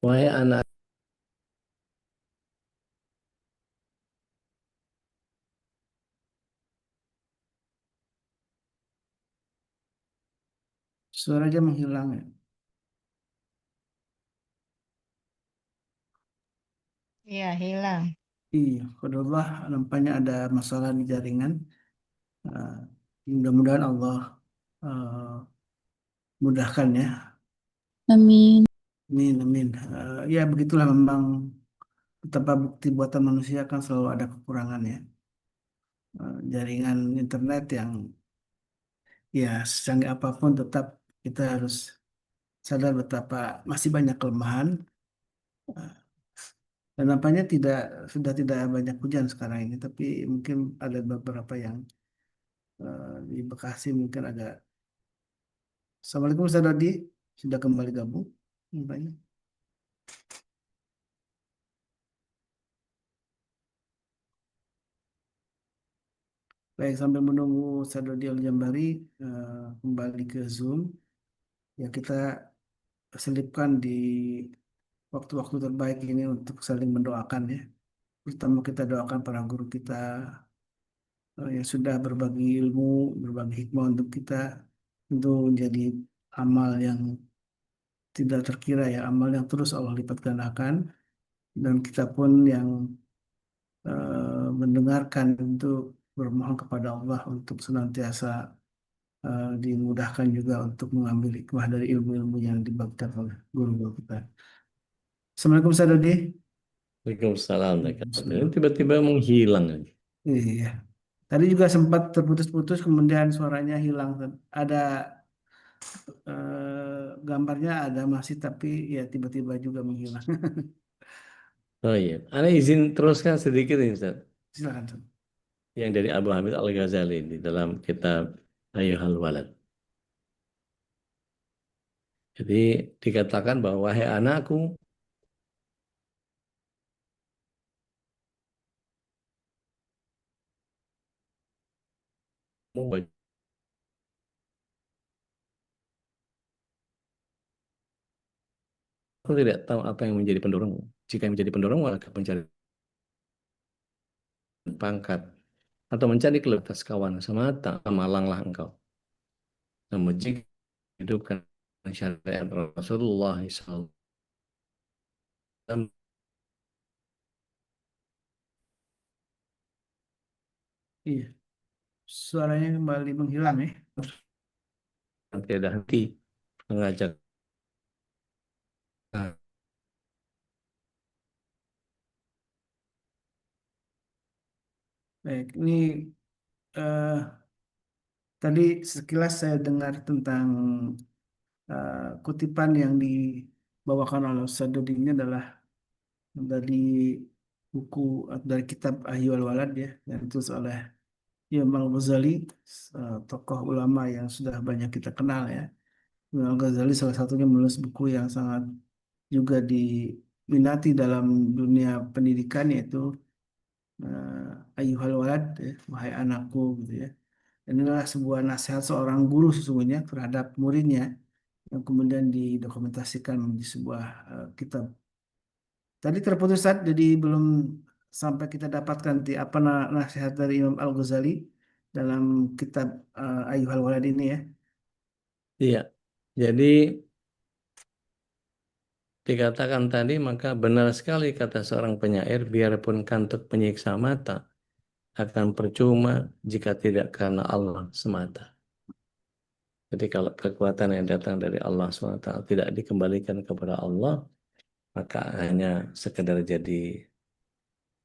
Wahai anak, Suaranya menghilang ya. Iya, hilang. Iya, qadarullah nampaknya ada masalah di jaringan. Eh, Mudah-mudahan Allah eh, mudahkan ya. Amin. Amin, amin. Ya begitulah memang betapa bukti buatan manusia kan selalu ada kekurangan ya. Jaringan internet yang ya secanggih apapun tetap kita harus sadar betapa masih banyak kelemahan. Dan nampaknya sudah tidak banyak hujan sekarang ini, tapi mungkin ada beberapa yang di Bekasi mungkin agak. Assalamualaikum Ustaz Dodi, sudah kembali gabung. Nampaknya. Baik, sambil menunggu Ustaz Dodi Al-Jambari kembali ke Zoom, ya kita selipkan di waktu-waktu terbaik ini untuk saling mendoakan ya. Pertama kita doakan para guru kita yang sudah berbagi ilmu, berbagi hikmah untuk kita, untuk menjadi amal yang tidak terkira ya, amal yang terus Allah lipat gandakan, dan kita pun yang mendengarkan untuk bermohon kepada Allah untuk senantiasa dimudahkan juga untuk mengambil hikmah dari ilmu-ilmu yang dibagikan oleh guru-guru kita. Assalamualaikum Ustaz Dodi. Waalaikumsalam. Ini Waalaikumsalam. tiba-tiba menghilang. Iya. Tadi juga sempat terputus-putus, kemudian suaranya hilang. Ada gambarnya ada masih, tapi ya tiba-tiba juga menghilang. Oh iya, Ana izin teruskan sedikit ini, Ustaz. Silakan. Ustaz. Yang dari Abu Hamid Al-Ghazali di dalam kitab Ayyuhal Walad. Jadi dikatakan bahwa wahai anakku, aku tidak tahu apa yang menjadi pendorong. Jika yang menjadi pendorong adalah pencarian pangkat atau mencari kelutas kawan semata, malanglah engkau. Namun jika hidupkan syariat Rasulullah SAW, Iya, suaranya kembali menghilang ya. tidak henti mengajak. Baik, ini eh, tadi sekilas saya dengar tentang kutipan yang dibawakan oleh Ustaz Dodi ini adalah dari buku dari kitab Ahyul Walad ya, yang ditulis oleh Imam Al-Ghazali, tokoh ulama yang sudah banyak kita kenal ya. Imam Al-Ghazali salah satunya menulis buku yang sangat juga diminati dalam dunia pendidikan, yaitu Ayyuhal Walad ya, wahai anakku gitu ya. Dan inilah sebuah nasihat seorang guru sesungguhnya terhadap muridnya yang kemudian didokumentasikan di sebuah kitab. Tadi terputus Ustaz, jadi belum sampai kita dapatkan apa nasihat dari Imam Al-Ghazali dalam kitab Ayyuhal Walad ini ya. Iya, jadi dikatakan tadi maka benar sekali kata seorang penyair, biarpun kantuk penyiksa mata akan percuma jika tidak karena Allah semata. Jadi kalau kekuatan yang datang dari Allah SWT tidak dikembalikan kepada Allah, maka hanya sekedar jadi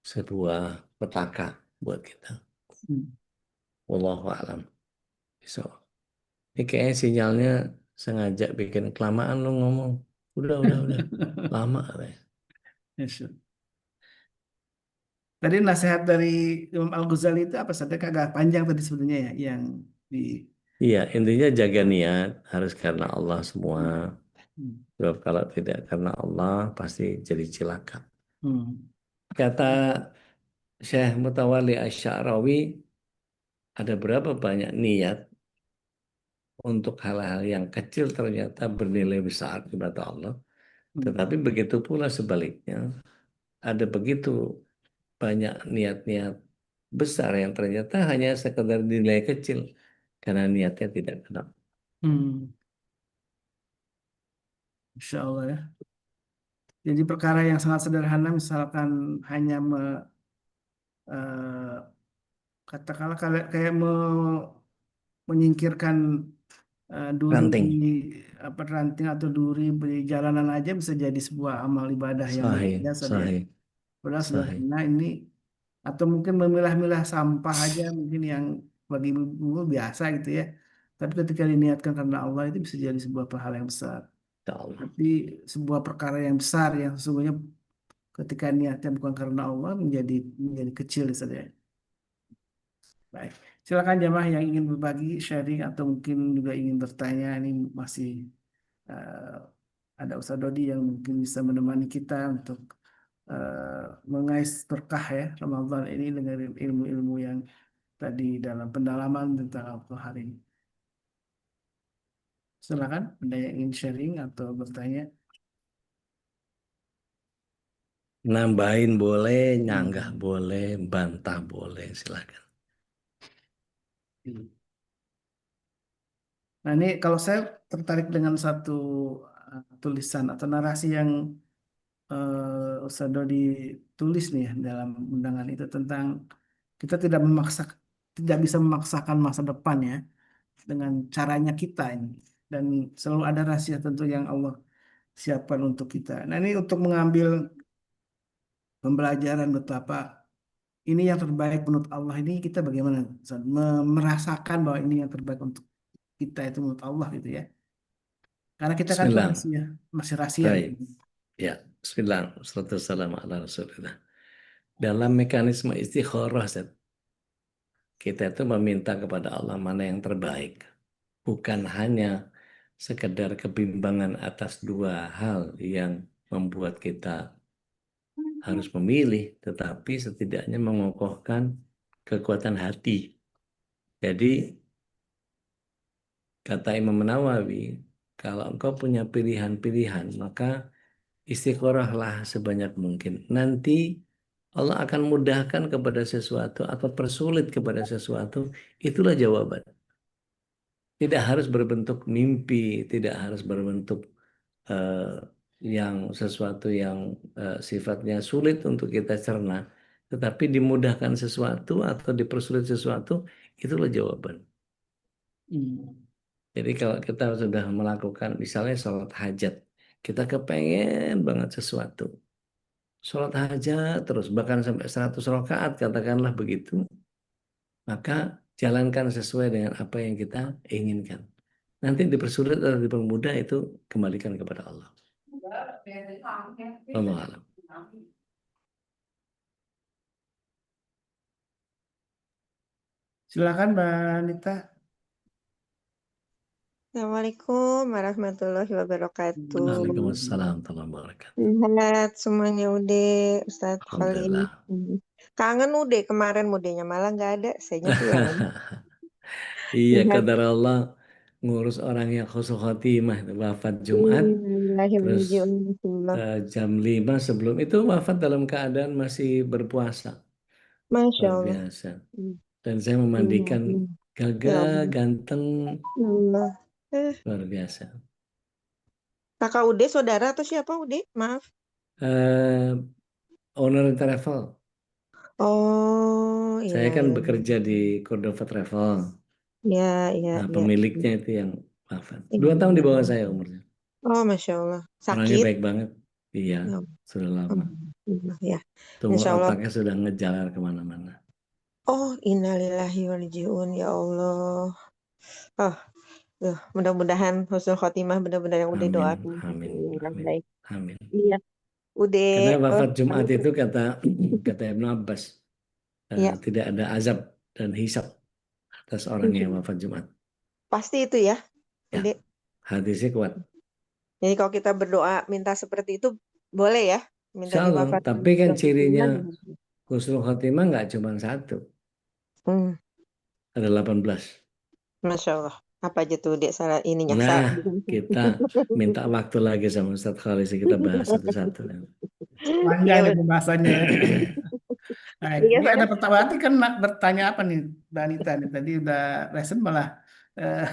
sebuah petaka buat kita. Hmm. Wallahu a'lam. So, ini kayaknya sinyalnya sengaja bikin kelamaan lu ngomong. Udah. Lama. Yes, sir. Tadi nasihat dari Imam Al-Ghazali itu apa saja? Agak panjang tadi sebenarnya ya, yang di. Iya, intinya jaga niat harus karena Allah semua. Hmm. Sebab kalau tidak karena Allah pasti jadi cilaka. Hmm. Kata Syekh Mutawalli Asy-Sya'rawi, ada berapa banyak niat untuk hal-hal yang kecil ternyata bernilai besar di mata Allah. Tetapi begitu pula sebaliknya, ada begitu banyak niat-niat besar yang ternyata hanya sekedar nilai kecil karena niatnya tidak benar. Hmm. Insya Allah ya. Jadi perkara yang sangat sederhana, misalkan hanya eh, katakanlah kayak menyingkirkan duri di Ranting, apa ranting atau duri di jalanan aja bisa jadi sebuah amal ibadah yang luar sahih, biasa dia. sahih, Padahal sahih. sederhana ini, atau mungkin memilah-milah sampah aja mungkin yang bagi ibu biasa gitu ya. Tapi ketika diniatkan karena Allah itu bisa jadi sebuah pahala yang besar. Ya Allah. Tapi sebuah perkara yang besar yang sesungguhnya ketika niatnya bukan karena Allah menjadi kecil saja. Baik, silakan jamaah yang ingin berbagi, sharing atau mungkin juga ingin bertanya. Ini masih eh, ada Ustaz Dodi yang mungkin bisa menemani kita untuk mengais berkah ya Ramadan ini dengan ilmu-ilmu yang tadi dalam pendalaman tentang Al-Quran ini. Silakan, ada yang ingin sharing atau bertanya. Nambahin boleh, nyanggah Hmm. boleh, bantah boleh, silakan. Nah ini kalau saya tertarik dengan satu tulisan atau narasi yang Ustaz Dodi tulis nih ya dalam undangan itu tentang kita tidak bisa memaksakan masa depan ya dengan caranya kita ini, dan selalu ada rahasia tentu yang Allah siapkan untuk kita. Nah ini untuk mengambil pembelajaran betapa ini yang terbaik menurut Allah, ini kita bagaimana Ustaz? Merasakan bahwa ini yang terbaik untuk kita itu menurut Allah gitu ya. Karena kita kan Bismillah. masih rahasia gitu. Baik. Ya, Bismillah. Assalamualaikum ala Rasulillah. Dalam mekanisme istikharah, Zat, kita itu meminta kepada Allah mana yang terbaik. Bukan hanya sekedar kebimbangan atas dua hal yang membuat kita harus memilih, tetapi setidaknya mengokohkan kekuatan hati. Jadi, kata Imam Nawawi, kalau engkau punya pilihan-pilihan, maka istiqorohlah sebanyak mungkin. Nanti Allah akan mudahkan kepada sesuatu atau persulit kepada sesuatu, itulah jawaban. Tidak harus berbentuk mimpi, tidak harus berbentuk eh, yang sesuatu yang sifatnya sulit untuk kita cerna. Tetapi dimudahkan sesuatu atau dipersulit sesuatu, itulah jawaban. Hmm. Jadi kalau kita sudah melakukan misalnya sholat hajat, kita kepengen banget sesuatu. Sholat hajat terus, bahkan sampai 100 rakaat, katakanlah begitu. Maka jalankan sesuai dengan apa yang kita inginkan. Nanti dipersulit atau dipermudah itu kembalikan kepada Allah. Wallahu a'lam. Silakan Mbak Anita. Assalamualaikum warahmatullahi wabarakatuh. Waalaikumsalam warahmatullahi wabarakatuh. Sehat semuanya udah Ustadz kali ini. Alhamdulillah. Kangen udah kemarin mudenya malah nggak ada. Sayanya pulang. Iya, Sehat. kadar Allah ngurus orang yang khusus khotimah, wafat Jumat, terus Bismillahirrahmanirrahim. jam 5 sebelum itu wafat dalam keadaan masih berpuasa. Masya Luar Allah. biasa. Dan saya memandikan Ya gagah, Allah. ganteng, Ya Allah. luar biasa. Kakak Ude saudara atau siapa Ude? Maaf. Eh, Owner travel. Oh Saya iya kan iya. bekerja di Cordova Travel. Iya iya Nah, iya. pemiliknya itu yang wafat. Iya. 2 tahun di bawah saya umurnya. Oh Masya Allah. Orangnya Sakit. baik banget. Iya, Ya. sudah lama. Ya. Tumor Insya Allah. otaknya sudah ngejalar kemana-mana. Oh, innalillahi wal ya Allah. Oh, mudah-mudahan husnul khotimah benar-benar yang udah Amin, doakan amin, orang amin, baik. amin. Iya. Karena Udah, wafat Jumat itu kata kata Ibnu Abbas ya tidak ada azab dan hisab atas orang yang wafat Jumat. pasti itu ya, Ya, Udah. hadisnya kuat. Jadi kalau kita berdoa minta seperti itu boleh ya, minta Insya Allah. diwafatkan Tapi kan 39. cirinya husnul khotimah nggak cuma satu, Hmm, ada 18. Masya Allah. Apa aja tuh Dek salah ininya? Nah, kita minta waktu lagi sama Ustadz Khalis, kita bahas satu-satu. Panjang Iya, nih pembahasannya ya. Baik, iya ini ada soalnya pertanyaan kan bertanya apa nih, Mbak Anita nih? Tadi udah resen malah. eh,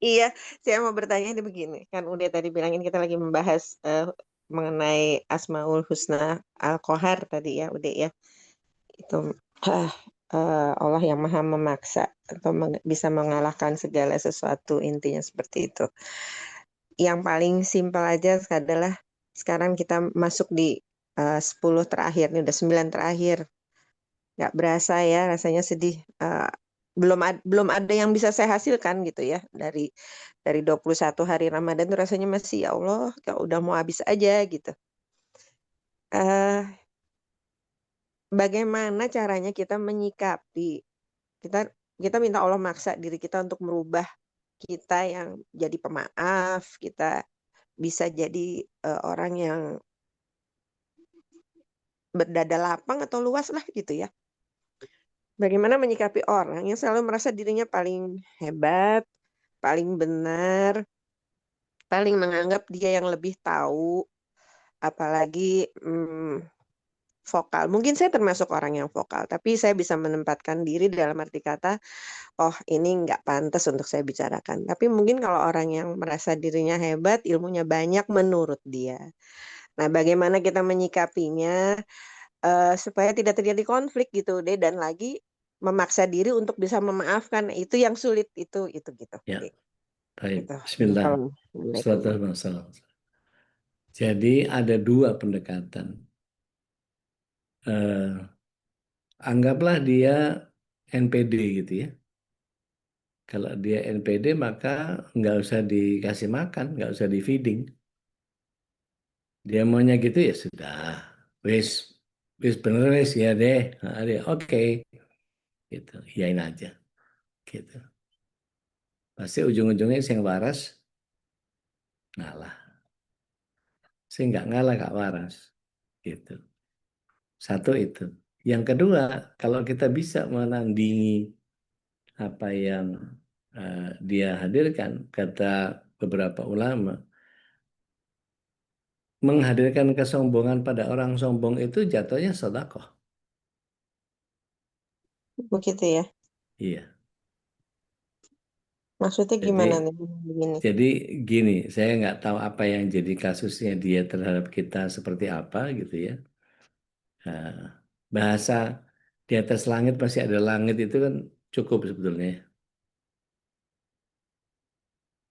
iya, saya mau bertanya ini begini. Kan udah tadi bilangin kita lagi membahas mengenai Asmaul Husna Al-Qahar tadi ya, udah ya. Itu ah, Allah yang maha memaksa atau bisa mengalahkan segala sesuatu, intinya seperti itu. Yang paling simpel aja adalah sekarang kita masuk di 10 terakhir, nih udah 9 terakhir. Nggak berasa ya, rasanya sedih. Belum ada yang bisa saya hasilkan gitu ya dari 21 hari Ramadan tuh rasanya masih ya Allah, kayak udah mau habis aja gitu. Eh, Bagaimana caranya kita menyikapi kita kita minta Allah maksa diri kita untuk merubah kita yang jadi pemaaf, kita bisa jadi orang yang berdada lapang atau luas lah gitu ya. Bagaimana menyikapi orang yang selalu merasa dirinya paling hebat, paling benar, paling menganggap dia yang lebih tahu, apalagi vokal. Mungkin saya termasuk orang yang vokal, tapi saya bisa menempatkan diri dalam arti kata, oh ini nggak pantas untuk saya bicarakan. Tapi mungkin kalau orang yang merasa dirinya hebat, ilmunya banyak menurut dia. Nah, bagaimana kita menyikapinya supaya tidak terjadi konflik gitu deh, dan lagi memaksa diri untuk bisa memaafkan itu yang sulit itu gitu Ya, deh. baik. Gitu. Bismillah. Assalamualaikum. Assalamualaikum. Jadi ada dua pendekatan. Eh, Anggaplah dia NPD gitu ya. Kalau dia NPD maka nggak usah dikasih makan, nggak usah di feeding. Dia maunya gitu ya sudah. Wis, wis bener wis ya deh. Nah, dia oke. Gitu, iyain aja. Gitu. Pasti ujung-ujungnya yang waras ngalah. Saya nggak ngalah, nggak waras. Gitu. Satu itu. Yang kedua, kalau kita bisa menandingi apa yang dia hadirkan, kata beberapa ulama, menghadirkan kesombongan pada orang sombong itu jatuhnya sedekah. Begitu ya. Iya. Maksudnya Jadi gimana nih begini? jadi gini, saya nggak tahu apa yang jadi kasusnya dia terhadap kita seperti apa gitu ya. Nah, bahasa di atas langit masih ada langit itu kan cukup sebetulnya.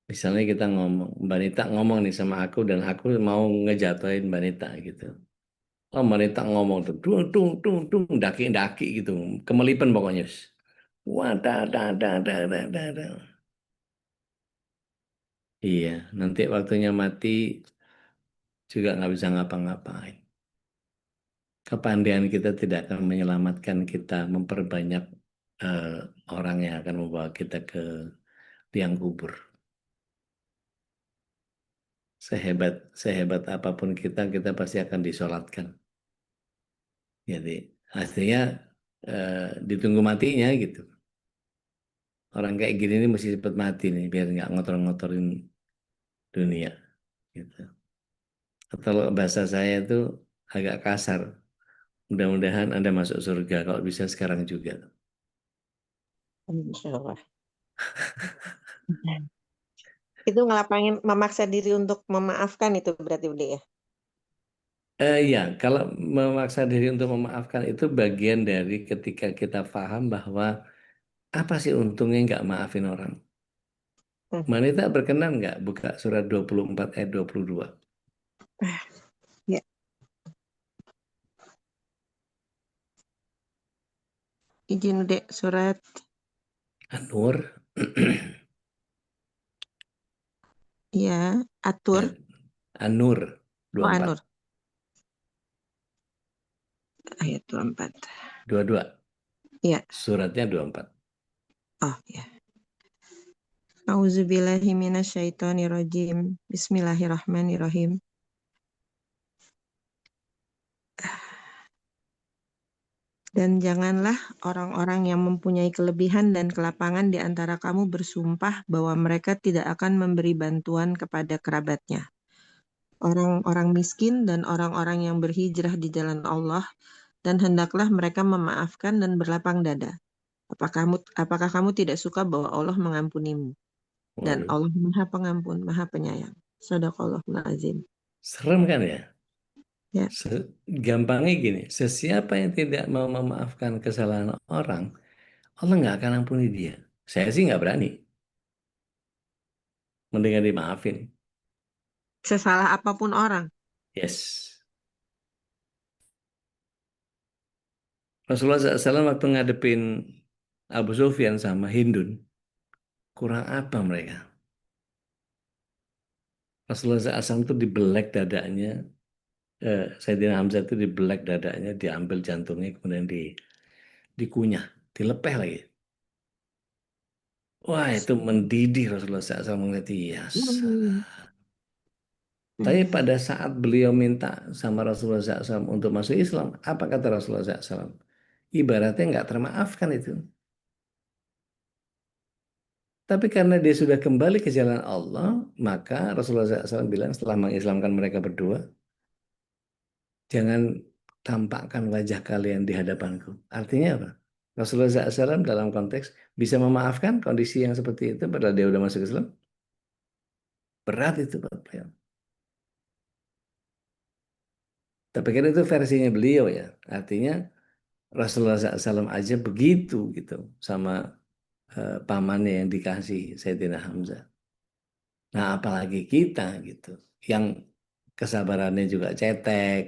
Misalnya kita ngomong, Mbak Nita ngomong nih sama aku dan aku mau ngejatuhin Mbak Nita gitu. Oh, Mbak Nita ngomong tuh, dung, dung, dung, dung, daki-daki gitu, kemelipan pokoknya. Wah, dah, dah, dah, dah, dah, dah, dah. Iya, nanti waktunya mati juga nggak bisa ngapa-ngapain. Kepandaian kita tidak akan menyelamatkan kita memperbanyak eh, orang yang akan membawa kita ke liang kubur. Sehebat sehebat apapun kita, kita pasti akan disolatkan. Jadi artinya ditunggu matinya gitu. Orang kayak gini nih mesti cepat mati nih biar nggak ngotor-ngotorin dunia. Gitu. Atau bahasa saya itu agak kasar. Mudah-mudahan Anda masuk surga kalau bisa sekarang juga. Insya Allah. Itu ngelapangin memaksa diri untuk memaafkan itu berarti udah ya. Ya, kalau memaksa diri untuk memaafkan itu bagian dari ketika kita paham bahwa apa sih untungnya nggak maafin orang. Hmm. Wanita berkenan nggak buka surat 24 ayat 22? Ya. Izin dek surat An-Nur ya atur ya, An-Nur oh 24. Anur ayat 24. 22. Iya. Suratnya 24. Oh ya. Auzubillahi minasyaitonirrajim. Bismillahirrahmanirrahim. Dan janganlah orang-orang yang mempunyai kelebihan dan kelapangan di antara kamu bersumpah bahwa mereka tidak akan memberi bantuan kepada kerabatnya. Orang-orang miskin dan orang-orang yang berhijrah di jalan Allah, dan hendaklah mereka memaafkan dan berlapang dada. Apakah kamu tidak suka bahwa Allah mengampunimu? Dan Waduh, Allah Maha Pengampun, Maha Penyayang. Shadaqallahul Azim. serem kan ya? Ya, Gampangnya gini, sesiapa yang tidak mau memaafkan kesalahan orang, Allah nggak akan ampuni dia. Saya sih nggak berani. Mendingan dimaafin. sesalah apapun orang. Yes. Rasulullah SAW waktu ngadepin Abu Sufyan sama Hindun, kurang apa mereka? Rasulullah SAW itu dibelek dadanya, Sayyidina Hamzah itu dibelek dadanya, diambil jantungnya, kemudian dikunyah, dilepeh lagi. Wah, itu mendidih Rasulullah SAW melihat iya. Hmm. Tapi Hmm. pada saat beliau minta sama Rasulullah SAW untuk masuk Islam, apa kata Rasulullah SAW? Ibaratnya nggak termaafkan itu. Tapi karena dia sudah kembali ke jalan Allah, maka Rasulullah SAW bilang setelah mengislamkan mereka berdua, jangan tampakkan wajah kalian di hadapanku. Artinya apa? Rasulullah SAW dalam konteks bisa memaafkan kondisi yang seperti itu padahal dia udah masuk Islam. Berat itu buat beliau. Tapi kan itu versinya beliau ya. Artinya Rasulullah SAW aja begitu gitu sama pamannya yang dikasih Sayyidina Hamzah. Nah, apalagi kita gitu, yang kesabarannya juga cetek,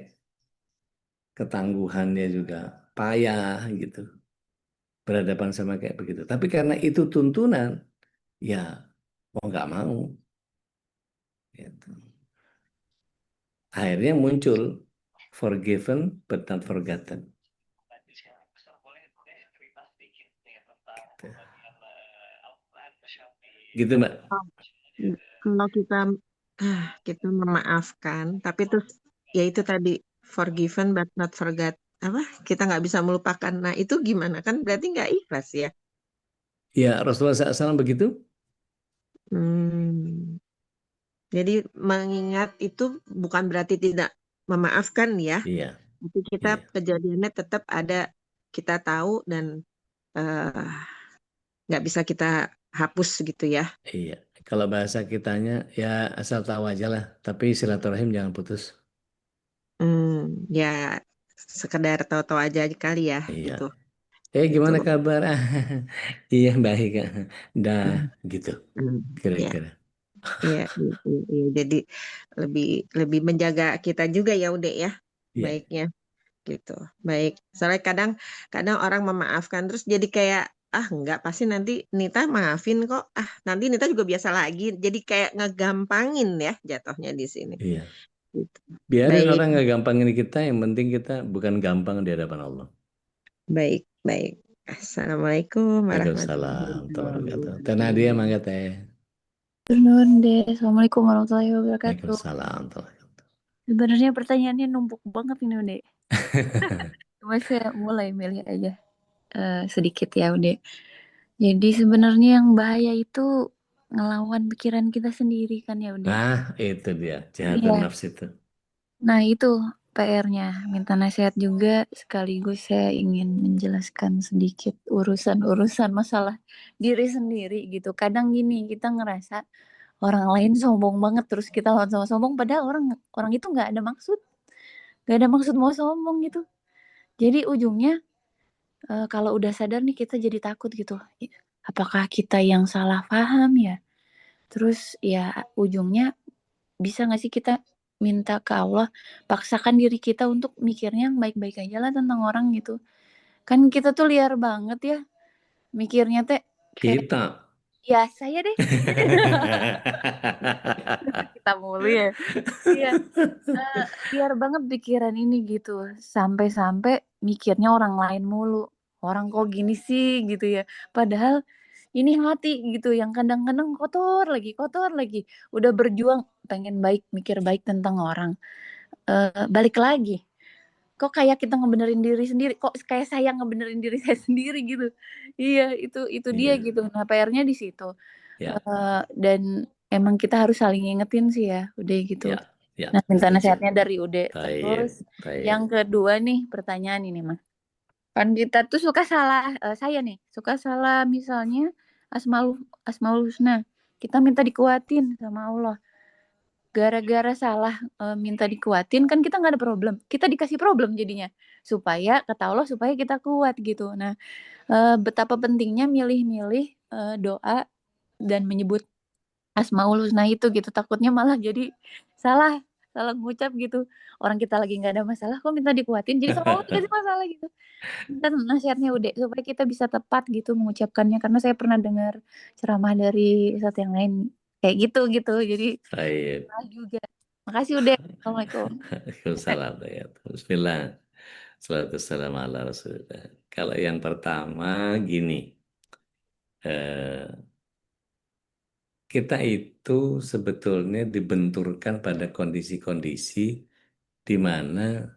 ketangguhannya juga payah gitu, berhadapan sama kayak begitu. Tapi karena itu tuntunan, ya mau nggak mau, gitu. Akhirnya muncul forgiven but not forgotten. Gitu, Mbak. Kalau kita memaafkan, tapi terus ya itu tadi forgiven but not forgot, apa? Kita nggak bisa melupakan. Nah itu gimana? Kan berarti nggak ikhlas ya? Ya, Rasulullah SAW begitu. Hmm. Jadi mengingat itu bukan berarti tidak memaafkan ya, Iya, tapi kita iya, kejadiannya tetap ada, kita tahu dan eh, nggak bisa kita hapus gitu ya. iya. Kalau bahasa kitanya, ya asal tahu aja lah. Tapi silaturahim jangan putus. Ya sekedar tahu-tahu aja kali ya Iya. gitu. Gitu. Gimana kabar? Iya, baik. Dah, Hmm. gitu. Hmm. Ya, Kira-kira. ya, iya. Jadi lebih lebih menjaga kita juga ya udah ya, Iya, baiknya gitu. Baik. Soalnya kadang kadang orang memaafkan terus jadi kayak enggak pasti nanti Nita maafin kok. Nanti Nita juga biasa lagi. Jadi kayak ngegampangin ya jatuhnya di sini. iya. Gitu. Biarin Baik, orang nggak gampangin kita, yang penting kita bukan gampang di hadapan Allah. baik, baik. Assalamualaikum warahmatullahi Waalaikumsalam warahmatullahi wabarakatuh. Teh Nadia, wabarakatuh. mangga teh. Nun deh. Assalamualaikum warahmatullahi wabarakatuh. Waalaikumsalam warahmatullahi Sebenarnya pertanyaannya numpuk banget ini Ude. Cuma saya mulai milih aja sedikit ya Ude. Jadi sebenarnya yang bahaya itu ngelawan pikiran kita sendiri kan ya Ude. Nah, itu dia. Jahatun Iya. nafs itu. Nah itu PR-nya. Minta nasihat juga sekaligus saya ingin menjelaskan sedikit urusan-urusan masalah diri sendiri gitu. Kadang gini kita ngerasa orang lain sombong banget terus kita lawan sama sombong padahal orang orang itu nggak ada maksud mau sombong gitu. Jadi ujungnya kalau udah sadar nih kita jadi takut gitu. Apakah kita yang salah paham ya? Terus ya ujungnya bisa nggak sih kita minta ke Allah, paksakan diri kita untuk mikirnya yang baik-baik aja lah tentang orang gitu. Kan kita tuh liar banget ya, mikirnya teh kayak Kita. Ya, saya deh. Kita mulu ya. Iya, liar banget pikiran ini gitu. Sampai-sampai mikirnya orang lain mulu. Orang kok gini sih gitu ya. Padahal ini hati gitu yang kadang-kadang kotor lagi. Udah berjuang pengen baik, mikir baik tentang orang. Balik lagi. Kok kayak kita ngebenerin diri sendiri, kok kayak saya ngebenerin diri saya sendiri gitu. Iya, itu dia Iya, gitu. Nah, PR-nya di situ. ya, Dan emang kita harus saling ngingetin sih ya, udah gitu. ya, ya, Nah, minta setuju. nasihatnya dari Ude. Terus Baik, baik. yang kedua nih, pertanyaan ini mah. Kan kita tuh suka salah, saya nih, suka salah misalnya Asmaul Asmaul Husna. Kita minta dikuatin sama Allah. Gara-gara salah minta dikuatin kan kita nggak ada problem. Kita dikasih problem jadinya. Supaya kata Allah supaya kita kuat gitu. Nah, betapa pentingnya milih-milih doa dan menyebut Asmaul Husna itu gitu. Takutnya malah jadi salah, salah ngucap gitu. Orang kita lagi nggak ada masalah, kok minta dikuatin. Jadi sama Allah dikasih masalah gitu. Kan nasihatnya udah supaya kita bisa tepat gitu mengucapkannya. Karena saya pernah dengar ceramah dari satu yang lain kayak gitu gitu. Jadi Baik. salah juga. Makasih udah. Assalamualaikum. Waalaikumsalam. Ya. Bismillah. Salatu wassalamu ala Rasulillah. Kalau yang pertama gini, eh, kita itu sebetulnya dibenturkan pada kondisi-kondisi di mana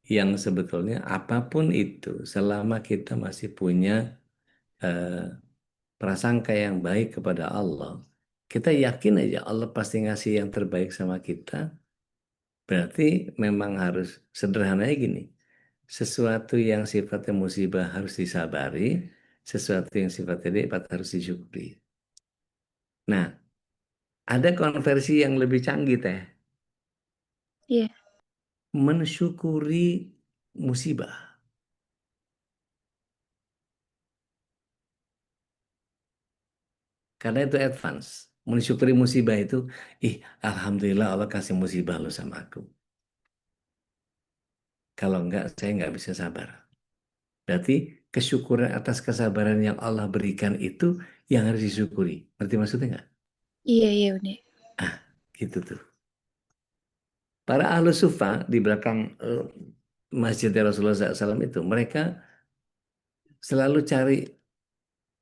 yang sebetulnya apapun itu, selama kita masih punya eh, prasangka yang baik kepada Allah, kita yakin aja Allah pasti ngasih yang terbaik sama kita. Berarti memang harus sederhananya gini, sesuatu yang sifatnya musibah harus disabari, sesuatu yang sifatnya nikmat harus disyukuri. Nah, ada konversi yang lebih canggih teh, Iya, mensyukuri musibah. Karena itu advance. Mensyukuri musibah itu, alhamdulillah Allah kasih musibah lo sama aku. Kalau enggak, saya enggak bisa sabar. Berarti kesyukuran atas kesabaran yang Allah berikan itu yang harus disyukuri. Ngerti maksudnya enggak? iya udah. Ah, gitu tuh. Para ahlu sufa di belakang masjid Rasulullah SAW itu, mereka selalu cari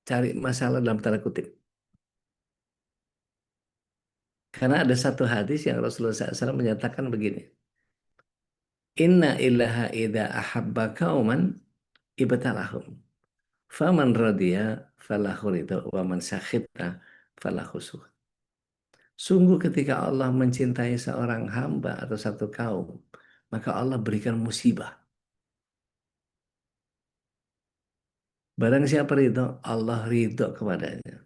cari masalah dalam tanda kutip. Karena ada satu hadis yang Rasulullah SAW menyatakan begini. Inna ilaha idha ahabba kauman ibtalahum. Faman radiya falahu ridha wa man sakhita falahu suh. Sungguh ketika Allah mencintai seorang hamba atau satu kaum, maka Allah berikan musibah. Barang siapa ridho, Allah ridho kepadanya.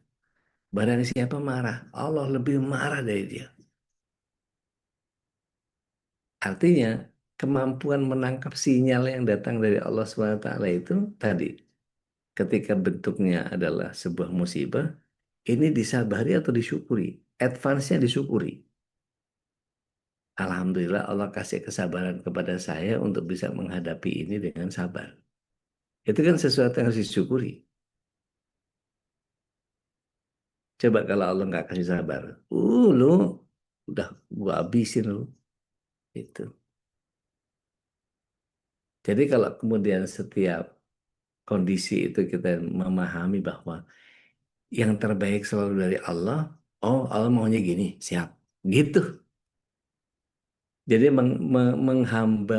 Barang siapa marah, Allah lebih marah dari dia. Artinya, kemampuan menangkap sinyal yang datang dari Allah SWT itu tadi, ketika bentuknya adalah sebuah musibah, ini disabari atau disyukuri. Advance-nya disyukuri. Alhamdulillah Allah kasih kesabaran kepada saya untuk bisa menghadapi ini dengan sabar. Itu kan sesuatu yang harus disyukuri. Coba kalau Allah nggak kasih sabar, lu udah gua habisin lu. Itu. Jadi kalau kemudian setiap kondisi itu kita memahami bahwa yang terbaik selalu dari Allah, oh Allah maunya gini, siap. Gitu. Jadi menghamba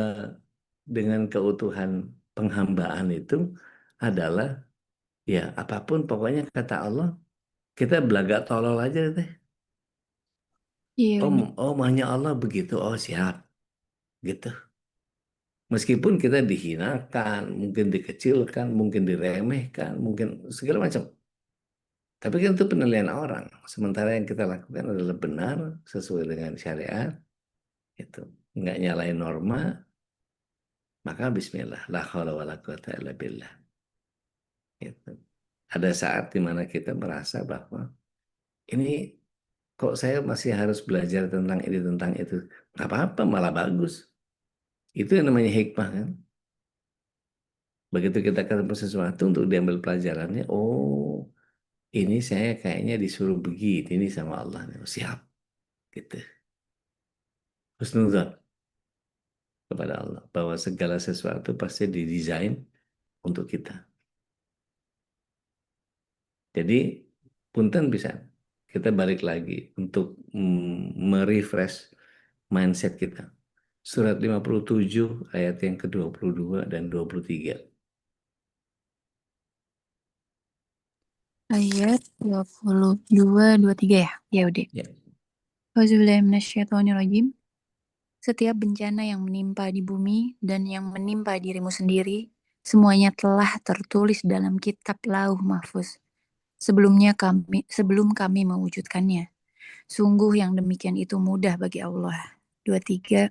dengan keutuhan penghambaan itu adalah ya apapun pokoknya kata Allah kita belaga tolol aja deh. Iya Oh, udah. oh maunya Allah begitu, oh siap. Gitu. Meskipun kita dihinakan, mungkin dikecilkan, mungkin diremehkan, mungkin segala macam. Tapi kan itu penilaian orang. Sementara yang kita lakukan adalah benar sesuai dengan syariat. Itu nggak nyalain norma, maka Bismillah, la haula wala quwata illa billah. Gitu. Ada saat di mana kita merasa bahwa ini kok saya masih harus belajar tentang ini tentang itu. Nggak apa-apa, malah bagus. Itu yang namanya hikmah kan. Begitu kita ketemu sesuatu untuk diambil pelajarannya, oh ini saya kayaknya disuruh begini nih sama Allah. Oh, siap, gitu. Husnuzon kepada Allah bahwa segala sesuatu pasti didesain untuk kita. Jadi punten bisa kita balik lagi untuk merefresh mindset kita. Surat 57 ayat yang ke-22 dan 23. Ayat 22, 23 ya? Ya udah. Ya. Auzubillahiminasyaitonirrajim. Setiap bencana yang menimpa di bumi dan yang menimpa dirimu sendiri, semuanya telah tertulis dalam kitab Lauh Mahfuz. Sebelum kami mewujudkannya. Sungguh yang demikian itu mudah bagi Allah. 23.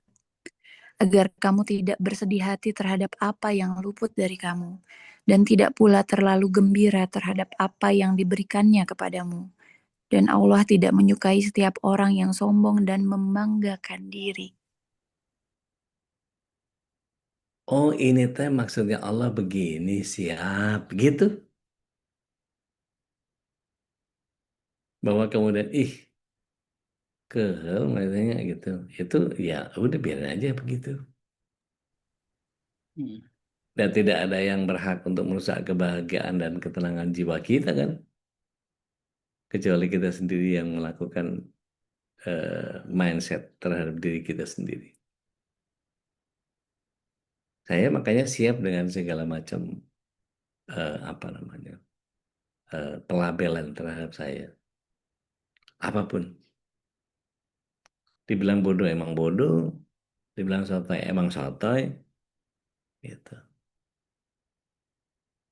Agar kamu tidak bersedih hati terhadap apa yang luput dari kamu, dan tidak pula terlalu gembira terhadap apa yang diberikannya kepadamu. Dan Allah tidak menyukai setiap orang yang sombong dan membanggakan diri. Oh, ini teh maksudnya Allah begini, siap, gitu. Bahwa kemudian, kehel katanya gitu. Itu ya udah biarin aja begitu. Dan tidak ada yang berhak untuk merusak kebahagiaan dan ketenangan jiwa kita kan. Kecuali kita sendiri yang melakukan mindset terhadap diri kita sendiri. Saya makanya siap dengan segala macam apa namanya pelabelan terhadap saya. Apapun. Dibilang bodoh emang bodoh, dibilang sotoy emang sotoy, gitu.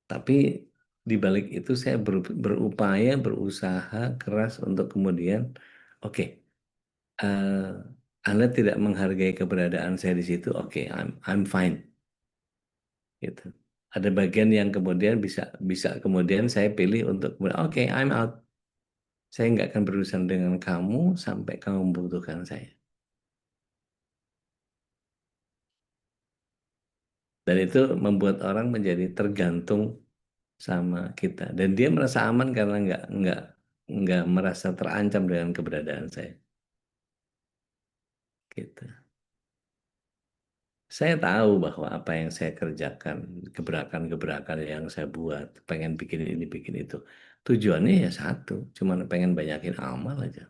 Tapi di balik itu saya berupaya, berusaha keras untuk kemudian, oke, Anda tidak menghargai keberadaan saya di situ, oke, I'm fine, gitu. Ada bagian yang kemudian bisa kemudian saya pilih untuk oke, I'm out. Saya nggak akan berurusan dengan kamu sampai kamu membutuhkan saya. Dan itu membuat orang menjadi tergantung sama kita. Dan dia merasa aman karena nggak merasa terancam dengan keberadaan saya. Gitu. Saya tahu bahwa apa yang saya kerjakan, gebrakan-gebrakan yang saya buat, pengen bikin ini, bikin itu. Tujuannya ya satu, cuma pengen banyakin amal aja.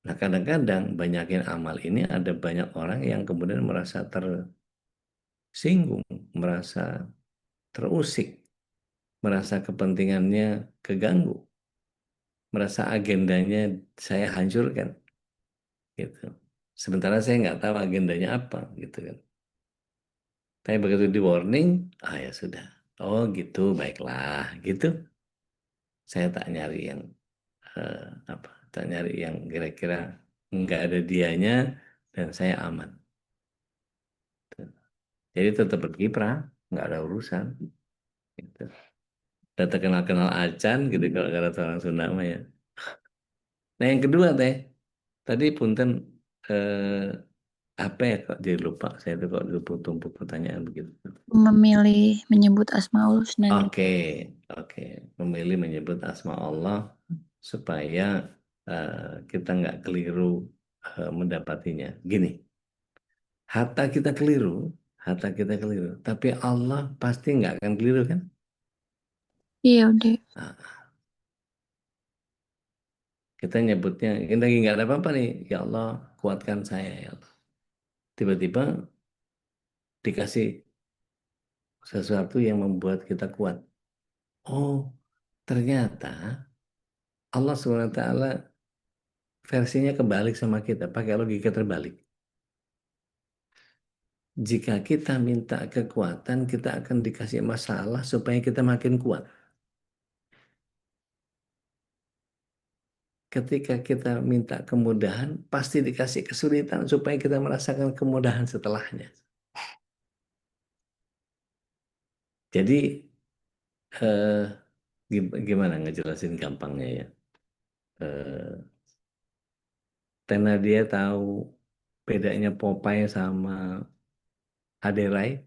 Nah kadang-kadang banyakin amal ini ada banyak orang yang kemudian merasa tersinggung, merasa terusik, merasa kepentingannya keganggu, merasa agendanya saya hancurkan, gitu. Sementara saya nggak tahu agendanya apa, gitu kan. Tapi begitu di warning, ya sudah. Oh gitu, baiklah, gitu. Saya tak nyari yang eh, apa? Tak nyari yang kira-kira nggak ada dianya dan saya aman. Jadi tetap berkiprah, nggak ada urusan. Gitu. Dan terkenal-kenal acan gitu kalau kata orang Sunda mah ya. Nah yang kedua teh, tadi punten eh, apa ya kok jadi lupa saya tuh kok tumpuk pertanyaan begitu. Memilih menyebut Asmaul Husna. Oke, oke. Memilih menyebut asma Allah supaya kita nggak keliru mendapatinya. Gini, harta kita keliru, tapi Allah pasti nggak akan keliru kan? Iya udah. Nah, kita nyebutnya, kita lagi nggak ada apa-apa nih, ya Allah kuatkan saya ya Allah. Tiba-tiba dikasih sesuatu yang membuat kita kuat. Oh, ternyata Allah SWT versinya kebalik sama kita, pakai logika terbalik. Jika kita minta kekuatan, kita akan dikasih masalah supaya kita makin kuat. Ketika kita minta kemudahan, pasti dikasih kesulitan supaya kita merasakan kemudahan setelahnya. Jadi, eh, gimana ngejelasin gampangnya ya? Eh, Karena dia tahu bedanya Popeye sama Aderai.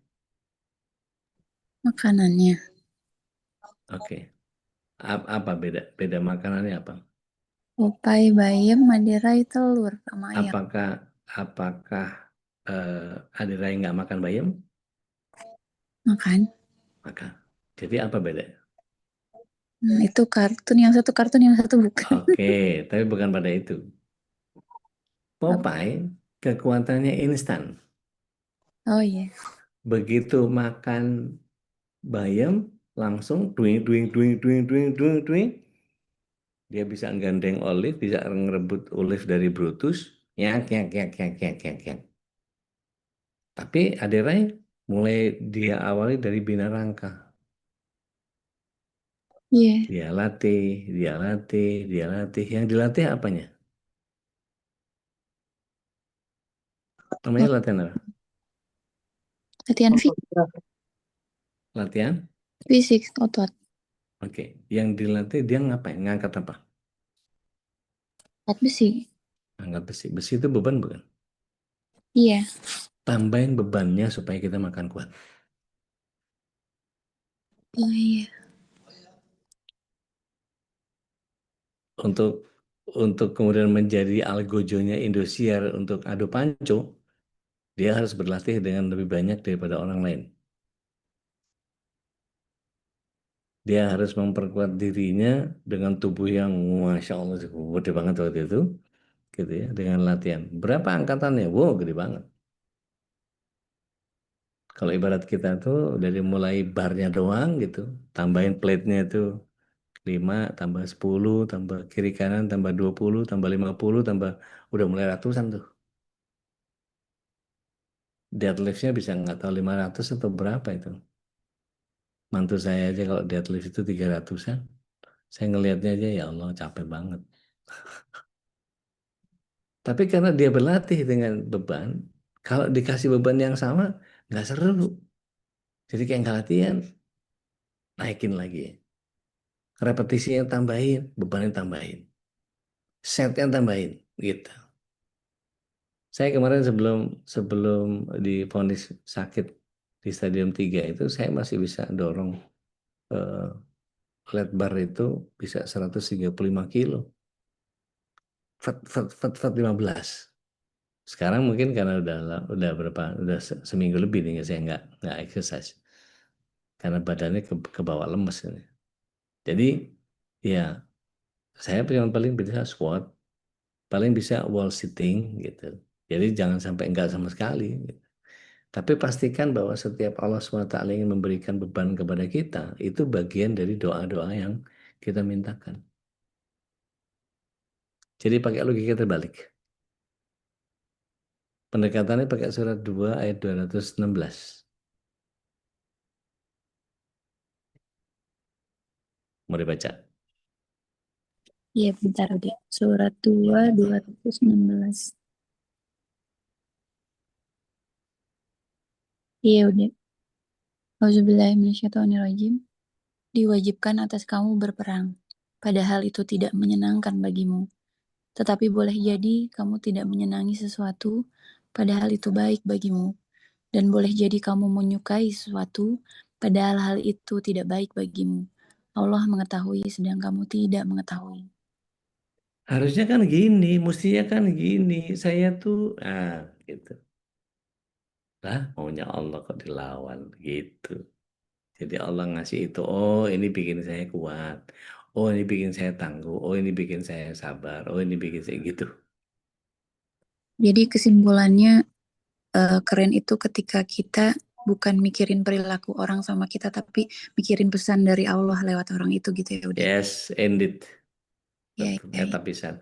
Makanannya. Oke. Apa beda makanannya apa? Tupai, bayam, madirai, telur, sama ayam. Apakah apakah Adik Rai nggak makan bayam? Makan. Makan. Jadi apa beda? Itu kartun, yang satu bukan. Oke, tapi bukan pada itu. Popeye kekuatannya instan. Oh iya. Begitu makan bayam langsung duing duing duing duing duing duing duing, dia bisa gandeng Olive, bisa ngerebut Olive dari Brutus, nyak nyak nyak nyak nyak nyak nyak. Tapi Adik Rai mulai dia awali dari bina rangka. Iya. Dia latih, dia latih, dia latih. Yang dilatih apanya? Namanya latihan apa? Latihan Latihan? fisik, otot. Oke. Yang dilatih dia ngapain? Ngangkat apa? Angkat besi. Angkat besi. Besi itu beban bukan? Iya. Tambahin bebannya supaya kita makan kuat. Oh iya. Untuk kemudian menjadi algojonya Indosiar untuk adu panco, dia harus berlatih dengan lebih banyak daripada orang lain. Dia harus memperkuat dirinya dengan tubuh yang Masya Allah gede banget waktu itu, gitu ya, dengan latihan. Berapa angkatannya? Wow, gede banget. Kalau ibarat kita tuh dari mulai barnya doang gitu, tambahin plate-nya itu 5 tambah 10 tambah kiri kanan tambah 20 tambah 50 tambah udah mulai ratusan tuh. Deadlift-nya bisa nggak tahu 500 atau berapa itu. Mantu saya aja kalau deadlift itu 300-an. Saya ngelihatnya aja ya Allah capek banget. Tapi karena dia berlatih dengan beban, kalau dikasih beban yang sama nggak seru. Jadi kayak nggak latihan, naikin lagi. Repetisinya tambahin, bebannya tambahin. Setnya tambahin, gitu. Saya kemarin sebelum sebelum divonis sakit di stadium 3 itu saya masih bisa dorong eh, flat bar itu bisa 135 kilo. Fat 15. Sekarang mungkin karena udah berapa udah seminggu lebih nih saya nggak exercise karena badannya kebawa lemes ini. Jadi ya saya yang paling bisa squat, paling bisa wall sitting gitu. Jadi jangan sampai enggak sama sekali. Gitu. Tapi pastikan bahwa setiap Allah SWT ingin memberikan beban kepada kita, itu bagian dari doa-doa yang kita mintakan. Jadi pakai logika terbalik. Pendekatannya pakai surat 2 ayat 216. Mau dibaca? Iya, bentar deh. Surat 2, 216. Iya, udah. Auzubillahiminasyaitonirrajim. Diwajibkan atas kamu berperang, padahal itu tidak menyenangkan bagimu. Tetapi boleh jadi kamu tidak menyenangi sesuatu, padahal itu baik bagimu. Dan boleh jadi kamu menyukai sesuatu, padahal hal itu tidak baik bagimu. Allah mengetahui sedang kamu tidak mengetahui. Harusnya kan gini, mestinya kan gini. Saya tuh, gitu. Lah, maunya Allah kok dilawan, gitu. Jadi Allah ngasih itu, oh ini bikin saya kuat. Oh ini bikin saya tangguh. Oh ini bikin saya sabar. Oh ini bikin saya gitu. Jadi kesimpulannya keren itu ketika kita bukan mikirin perilaku orang sama kita, tapi mikirin pesan dari Allah lewat orang itu gitu ya udah. Yes, indeed. Ya, Betul, ya, ya. eta pisan.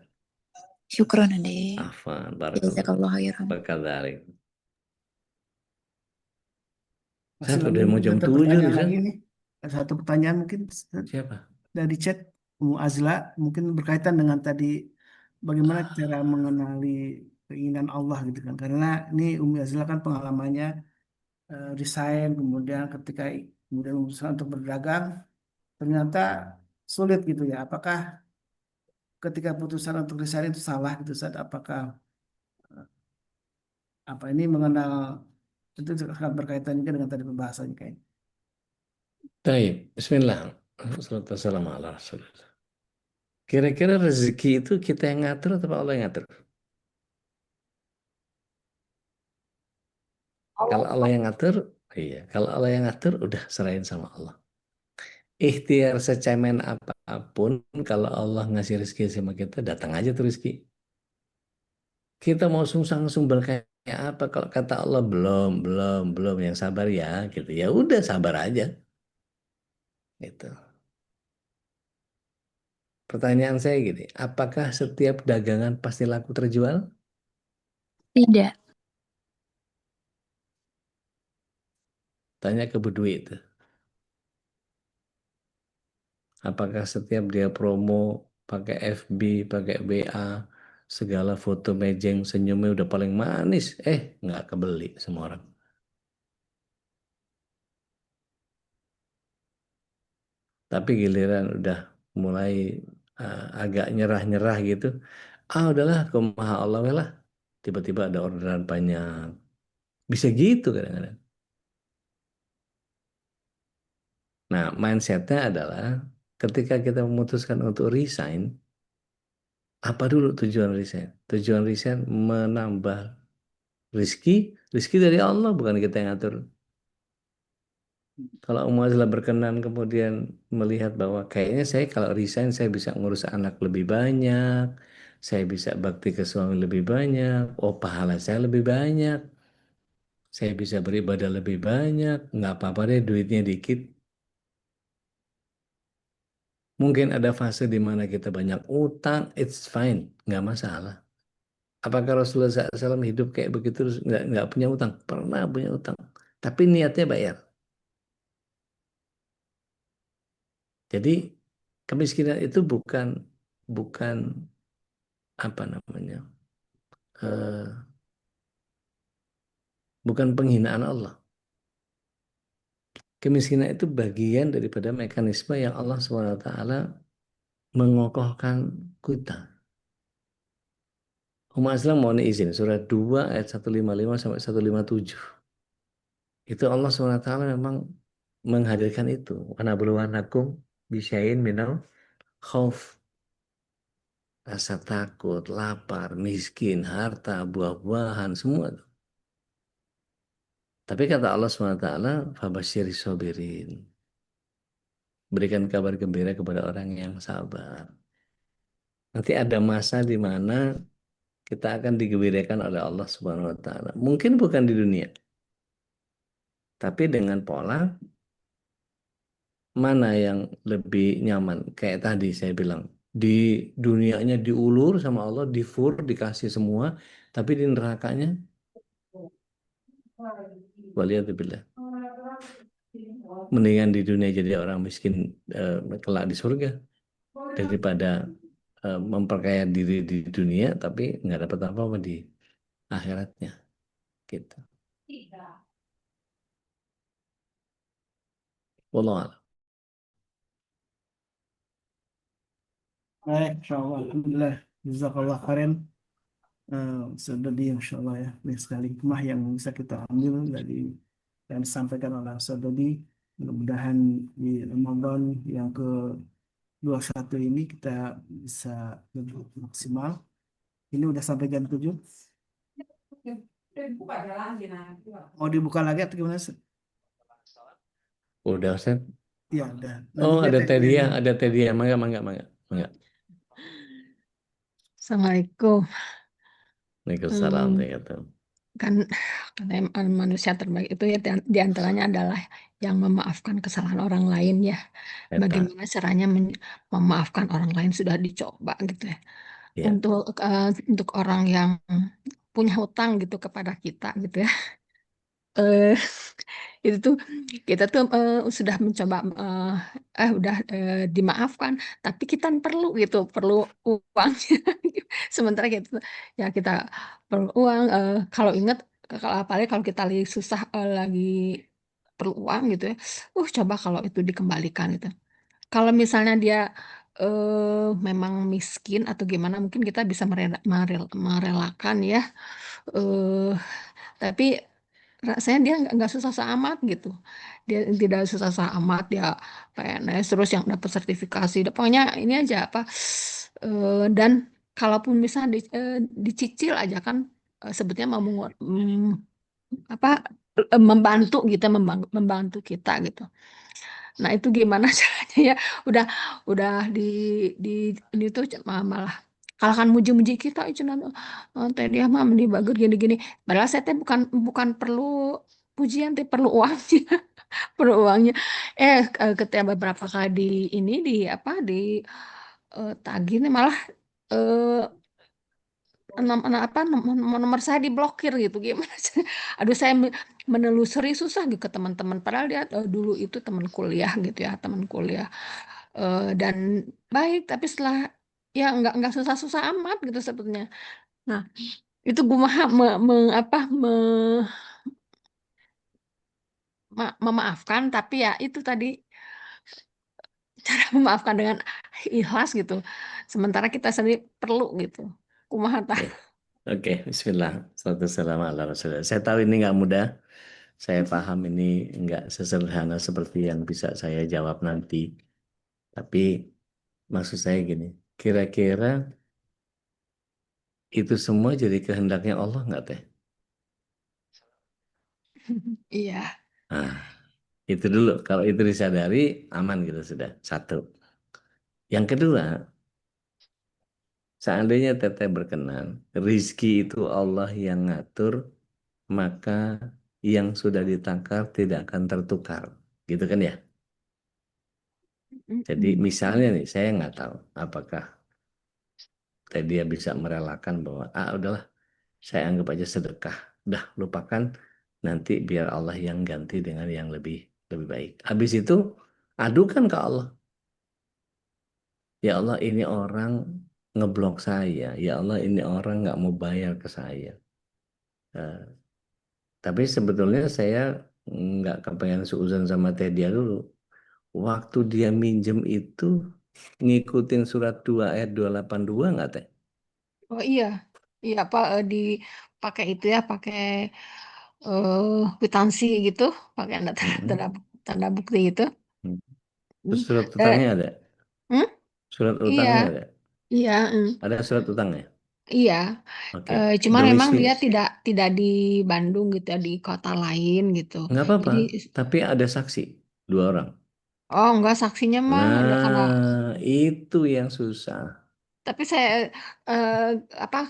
Syukron ade. Afan, barakallah. Jazakallah khairan. Bakadari. Masih Saya lagi udah mau jam ada 7 pertanyaan nih, San. lagi nih. Ada satu pertanyaan mungkin Siapa? dari chat Azla mungkin berkaitan dengan tadi bagaimana cara mengenali keinginan Allah gitu kan. Karena ini Azla kan pengalamannya resign kemudian ketika kemudian memutuskan untuk berdagang ternyata sulit gitu ya. Apakah ketika putusan untuk resign itu salah gitu Ustaz? Apakah apa ini mengenal itu sangat berkaitan juga dengan tadi pembahasannya kayaknya. Baik, Bismillah. Salatu wassalamu ala Rasulillah. Kira-kira rezeki itu kita yang ngatur atau Allah yang ngatur? Kalau Allah yang ngatur, iya. Kalau Allah yang ngatur, udah serahin sama Allah. Ikhtiar secemen apapun, kalau Allah ngasih rezeki sama kita, datang aja tuh rezeki. Kita mau sungsang sumbal kayak apa? Kalau kata Allah belum, yang sabar ya, gitu. Ya udah sabar aja, gitu. Pertanyaan saya gini, apakah setiap dagangan pasti laku terjual? Tidak. Tanya ke Budwi itu. Apakah setiap dia promo pakai FB, pakai WA, segala foto mejeng, senyumnya udah paling manis, nggak kebeli semua orang. Tapi giliran udah mulai agak nyerah-nyerah gitu, udahlah, kumaha Allah we lah. Tiba-tiba ada orderan banyak. Bisa gitu kadang-kadang. Nah, mindsetnya adalah ketika kita memutuskan untuk resign, apa dulu tujuan resign? Tujuan resign menambah rizki, rizki dari Allah, bukan kita yang atur. Kalau Muazlah berkenan kemudian melihat bahwa kayaknya saya kalau resign saya bisa ngurus anak lebih banyak, saya bisa bakti ke suami lebih banyak, pahala saya lebih banyak, saya bisa beribadah lebih banyak, nggak apa-apa deh duitnya dikit. Mungkin ada fase di mana kita banyak utang, it's fine, nggak masalah. Apakah Rasulullah SAW hidup kayak begitu terus nggak punya utang? Pernah punya utang, tapi niatnya bayar. Jadi kemiskinan itu bukan bukan apa namanya, eh, bukan penghinaan Allah. Kemiskinan itu bagian daripada mekanisme yang Allah SWT mengokohkan kita. Umat Islam mohon izin, surat 2 ayat 155 sampai 157. Itu Allah SWT memang menghadirkan itu. Wa nabluwannakum bisyai'in minal khauf. Rasa takut, lapar, miskin, harta, buah-buahan, semua. Tapi kata Allah SWT, fabasyiri sobirin. Berikan kabar gembira kepada orang yang sabar. Nanti ada masa di mana kita akan digembirakan oleh Allah Subhanahu wa taala. Mungkin bukan di dunia, tapi dengan pola mana yang lebih nyaman. Kayak tadi saya bilang, di dunianya diulur sama Allah, difur, dikasih semua, tapi di nerakanya waliyadzubillah. Mendingan di dunia jadi orang miskin kelak di surga daripada memperkaya diri di dunia tapi nggak dapat apa-apa di akhiratnya, gitu. Wallahu a'lam. Baik, insyaallah. Alhamdulillah. Jazakallah khairan. Sudah di insyaallah ya. Banyak sekali hikmah yang bisa kita ambil dari yang disampaikan oleh Ustaz Dodi. Mudah-mudahan di Ramadan yang ke-21 ini kita bisa lebih maksimal. Ini udah sampai jam 7. Mau dibuka lagi atau gimana, Ustaz? Udah Ustaz? Ya, udah. Oh, Nanti ada kita Tedia, ada Tedia. Mangga. Assalamualaikum. Waalaikumsalam. Kan katanya manusia terbaik itu ya di antaranya adalah yang memaafkan kesalahan orang lain ya. Eta. Bagaimana caranya memaafkan orang lain sudah dicoba gitu ya. Ya. Untuk orang yang punya hutang gitu kepada kita gitu ya. Eh, itu tuh kita tuh sudah mencoba udah dimaafkan, tapi kita perlu uang. Sementara gitu ya kita perlu uang. Kalau ingat, kalau apalagi kalau kita lagi susah, lagi perlu uang gitu ya, coba kalau itu dikembalikan gitu. Kalau misalnya dia memang miskin atau gimana, mungkin kita bisa merelakan ya. eh tapi rasanya dia nggak susah-susah amat gitu. Dia tidak susah-susah amat, dia PNS terus yang dapat sertifikasi. Pokoknya ini aja apa, dan kalaupun bisa dicicil aja kan, sebetulnya mau apa, membantu gitu, membantu kita gitu. Nah itu gimana caranya ya? Udah udah di ini tuh malah kalau kan muji-muji kita itu nanti, teh dia mah mending bagus gini-gini. Padahal saya teh bukan bukan perlu pujian, teh perlu uangnya, perlu uangnya. Ketika beberapa kali di ini di apa di tagih nih malah eh, nomor saya diblokir gitu, gimana sih? Aduh saya menelusuri susah gitu ke teman-teman, padahal dia dulu itu teman kuliah gitu ya, teman kuliah. Dan baik, tapi setelah ya nggak susah-susah amat gitu sebetulnya. Nah itu gue memaafkan, tapi ya itu tadi cara memaafkan dengan ikhlas gitu, sementara kita sendiri perlu gitu, kumaha tah. Oke, Oke, Bismillah. Wassalamualaikum ala Rasulullah. Saya tahu ini nggak mudah. Saya paham ini nggak sesederhana seperti yang bisa saya jawab nanti. Tapi maksud saya gini, kira-kira itu semua jadi kehendaknya Allah nggak teh? Iya. Nah, itu dulu. Kalau itu disadari, aman gitu sudah. Satu. Yang kedua, seandainya teteh berkenan, rizki itu Allah yang ngatur, maka yang sudah ditangkap tidak akan tertukar. Gitu kan ya? Jadi misalnya nih, saya nggak tahu apakah dia bisa merelakan bahwa, udahlah, saya anggap aja sedekah. Udah, lupakan, nanti biar Allah yang ganti dengan yang lebih lebih baik. Habis itu, adukan ke Allah. Ya Allah, ini orang ngeblok saya. Ya Allah, ini orang nggak mau bayar ke saya. Eh, tapi sebetulnya saya nggak kepengen seuzon sama teh dia dulu. Waktu dia minjem itu ngikutin surat 2 ayat 282 nggak teh? Oh iya, iya apa, dipakai itu ya, pakai kwitansi gitu, pakai tanda, tanda, Mm-mm. tanda bukti itu. Hmm. Terus Hmm. surat Eh, utangnya ada? hmm? Surat Iya, utangnya ada? iya, Ada surat utangnya? iya. Oke. Cuman memang Domisili. dia tidak di Bandung gitu ya, di kota lain gitu. Nggak apa-apa. Jadi, Tapi ada saksi. 2 orang. oh enggak, saksinya mah ya karena, Nah, itu yang susah. tapi saya eh, apa,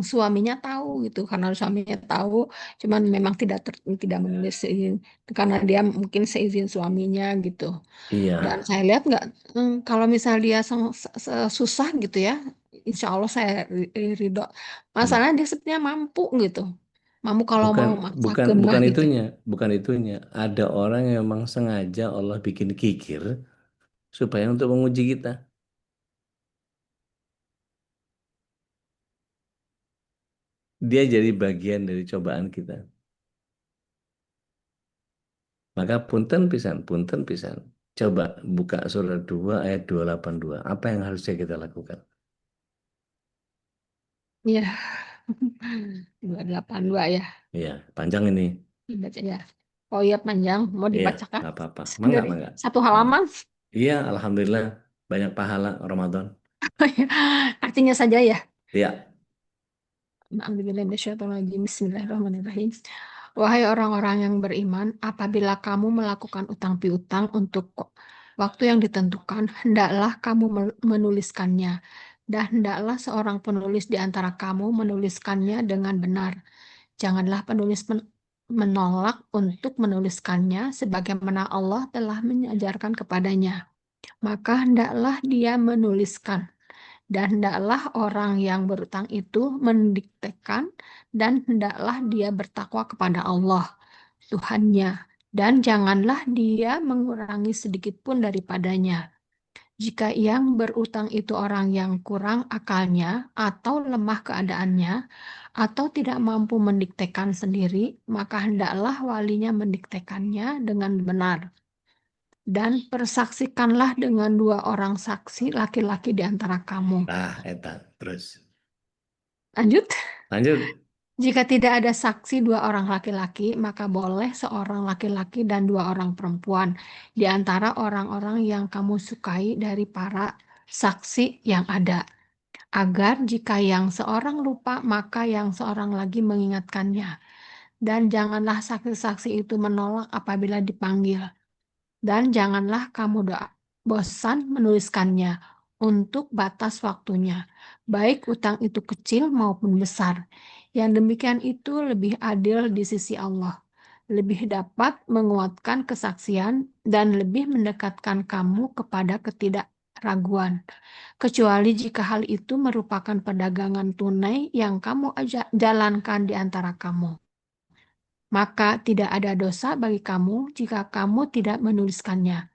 suaminya tahu gitu, karena suaminya tahu, cuman memang tidak menulis seizin karena dia mungkin seizin suaminya gitu. Dan Iya. saya lihat nggak, kalau misal dia susah gitu ya, insya Allah saya ridho. Hmm. Masalahnya dia sebenarnya mampu gitu, mampu kalau Bukan, mau bukan, maksakeun mah bukan gitu. itunya. Bukan itunya. Ada orang yang memang sengaja Allah bikin kikir supaya untuk menguji kita. Dia jadi bagian dari cobaan kita. Maka punten pisan. Coba buka surat 2 ayat 282. Apa yang harusnya kita lakukan? Iya. 282 ya, Iya, panjang ini. dibaca ya. Oh iya panjang, mau Iya, dibacakan nggak apa-apa. Mangga, dari mangga. satu Hmm. halaman. Iya, alhamdulillah banyak pahala Ramadan. Artinya saja ya. Iya. Bismillahirrahmanirrahim. Wahai orang-orang yang beriman, apabila kamu melakukan utang piutang untuk waktu yang ditentukan, hendaklah kamu menuliskannya, dan hendaklah seorang penulis di antara kamu menuliskannya dengan benar. Janganlah penulis menolak untuk menuliskannya, sebagaimana Allah telah mengajarkan kepadanya. Maka hendaklah dia menuliskan. Dan hendaklah orang yang berutang itu mendiktekan, dan hendaklah dia bertakwa kepada Allah, Tuhannya. Dan janganlah dia mengurangi sedikit pun daripadanya. Jika yang berutang itu orang yang kurang akalnya, atau lemah keadaannya, atau tidak mampu mendiktekan sendiri, maka hendaklah walinya mendiktekannya dengan benar. Dan persaksikanlah dengan 2 orang saksi laki-laki di antara kamu. Nah, eta terus. Lanjut. Lanjut. Jika tidak ada saksi 2 orang laki-laki, maka boleh seorang laki-laki dan 2 orang perempuan di antara orang-orang yang kamu sukai dari para saksi yang ada. Agar jika yang seorang lupa, maka yang seorang lagi mengingatkannya. Dan janganlah saksi-saksi itu menolak apabila dipanggil. Dan janganlah kamu bosan menuliskannya untuk batas waktunya, baik utang itu kecil maupun besar. Yang demikian itu lebih adil di sisi Allah, lebih dapat menguatkan kesaksian dan lebih mendekatkan kamu kepada ketidakraguan. Kecuali jika hal itu merupakan perdagangan tunai yang kamu jalankan di antara kamu. Maka tidak ada dosa bagi kamu jika kamu tidak menuliskannya.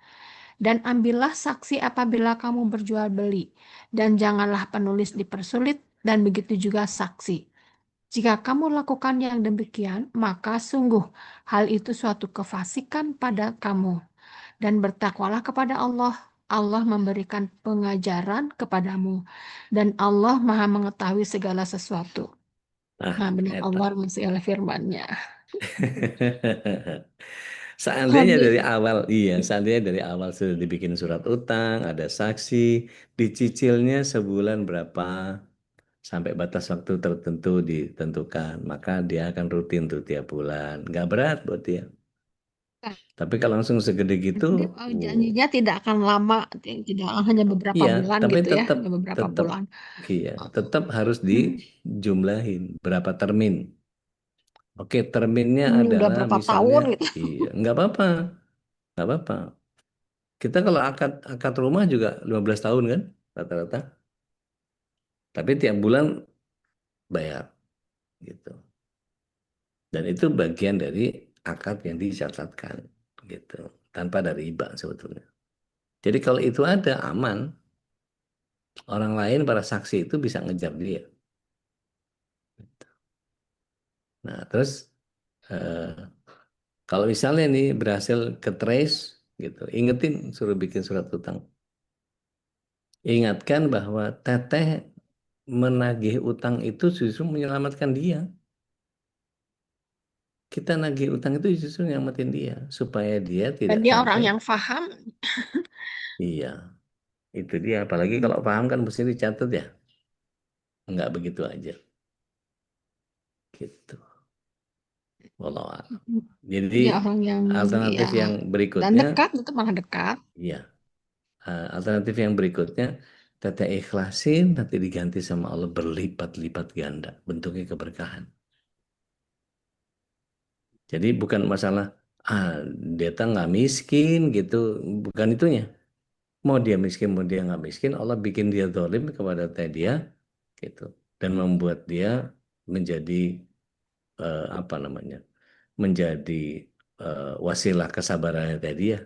Dan ambillah saksi apabila kamu berjual beli, dan janganlah penulis dipersulit, dan begitu juga saksi. Jika kamu lakukan yang demikian, maka sungguh hal itu suatu kefasikan pada kamu. Dan bertakwalah kepada Allah. Allah memberikan pengajaran kepadamu, dan Allah Maha mengetahui segala sesuatu. Nah, benar eta. Allah dengan segala firman-Nya. Seandainya Habis. dari awal, iya, seandainya dari awal sudah dibikin surat utang, ada saksi, dicicilnya sebulan berapa, sampai batas waktu tertentu ditentukan, maka dia akan rutin tuh tiap bulan. Nggak berat buat dia. Tapi kalau langsung segede gitu, Janjinya tidak akan lama, tidak hanya beberapa iya, bulan tapi gitu ya, tetap hanya beberapa tetap bulan. iya, tetap harus dijumlahin berapa termin. Oke, terminnya Ini udah adalah berapa misalnya, tahun gitu. iya, nggak apa-apa. Kita kalau akad akad rumah juga 15 tahun kan, rata-rata. Tapi tiap bulan bayar, gitu. Dan itu bagian dari akad yang dicatatkan, gitu. Tanpa ada riba sebetulnya. Jadi kalau itu ada, aman. Orang lain, para saksi itu bisa ngejar dia. Nah, terus eh, kalau misalnya nih berhasil ke trace, gitu, ingetin suruh bikin surat utang. Ingatkan bahwa teteh menagih utang itu justru menyelamatkan dia. Kita nagih utang itu justru nyelamatin dia supaya dia Dan tidak dia orang sampai. yang paham. Iya, itu dia. Apalagi kalau paham kan mesti dicatat ya. Nggak begitu aja. Gitu. Wallahu a'lam. Jadi Dia orang yang alternatif ya, yang dan berikutnya, dekat, itu malah dekat. iya, alternatif yang berikutnya, teteh ikhlasin nanti diganti sama Allah berlipat-lipat ganda. Bentuknya keberkahan. Jadi bukan masalah dia tak nggak miskin gitu, bukan itunya. Mau dia miskin, mau dia nggak miskin, Allah bikin dia zalim kepada teh dia, gitu, dan membuat dia menjadi apa namanya, menjadi wasilah kesabarannya teh dia,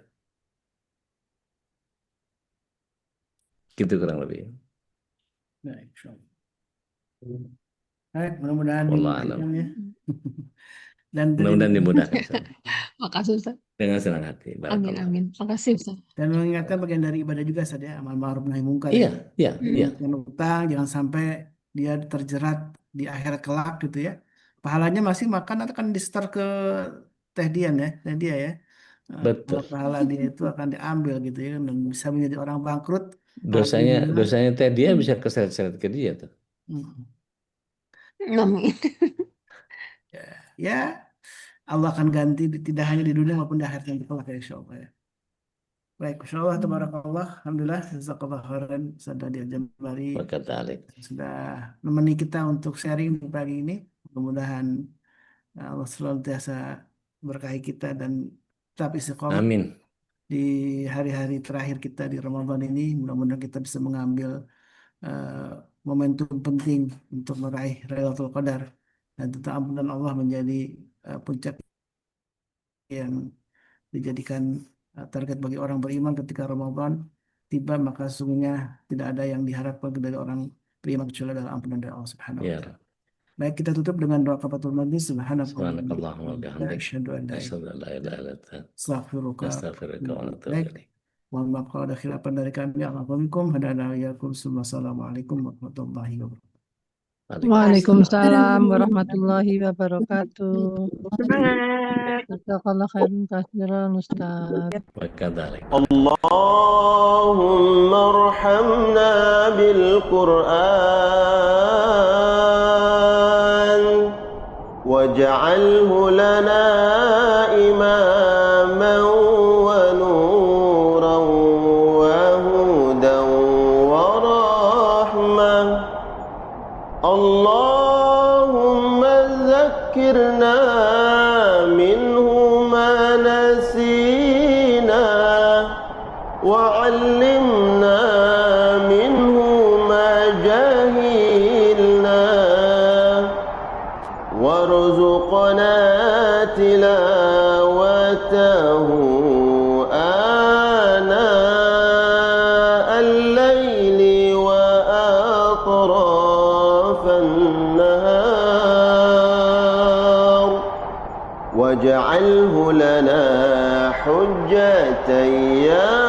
gitu kurang lebih. Nah, insyaallah. Baik, mudah-mudahan Wallahu alam. dimudahkan ya. Dan Mudah-mudahan dimudahkan Ustaz. Makasih Ustaz. Dengan senang hati. Amin, Barakallah. amin. Makasih Ustaz. Dan mengingatkan bagian dari ibadah juga saja, amal ma'ruf nahi mungkar Iya, ya. iya. Jangan utang, jangan sampai dia terjerat di akhirat kelak gitu ya. Pahalanya masih makan akan di-store ke teh Dian ya, teh dia ya. Betul. Pahala dia itu akan diambil gitu ya, dan bisa menjadi orang bangkrut Dosanya apabila teh dia bisa keseret-seret ke dia tuh. Hmm, Amin. ya, ya, Allah akan ganti tidak hanya di dunia maupun di akhirat yang kelak ya insya Allah ya. Baik, insya Allah, tabarakallah, alhamdulillah, jazakallah khairan, Sada Dia Jambari Maka talik. sudah menemani kita untuk sharing di pagi ini. Mudah-mudahan Allah senantiasa berkahi kita dan tetap istiqomah Amin. di hari-hari terakhir kita di Ramadan ini. Mudah-mudahan kita bisa mengambil eh, momentum penting untuk meraih Lailatul Qadar, dan tentu ampunan Allah menjadi puncak yang dijadikan target bagi orang beriman ketika Ramadan tiba, maka sesungguhnya tidak ada yang diharapkan dari orang beriman kecuali adalah ampunan dari Allah Subhanahu wa Ya. taala. Baik, kita tutup dengan doa kafatul majlis. Subhanakallahumma wa bihamdik. Asyhadu an la ilaha Asyhadu an la illa ilaha anta, illa anta. astaghfiruka wa Nastaghfiruka wa atubu natubu ilaik. ilaik. Mohon maaf kalau ada khilafan dari kami. Assalamualaikum warahmatullahi wabarakatuh. Waalaikumsalam warahmatullahi wabarakatuh. Semangat. Jazakallah khairan katsiran Ustaz. وكذلك اللهم ارحمنا بالقرآن واجعله لنا إماما ونورا وهدى ورحمة اللهم ذكرنا منه ما نسينا وعلمنا منه ما جهلنا وارزقنا تلاوته آناء الليل وأطراف النهار واجعله لنا حجة يا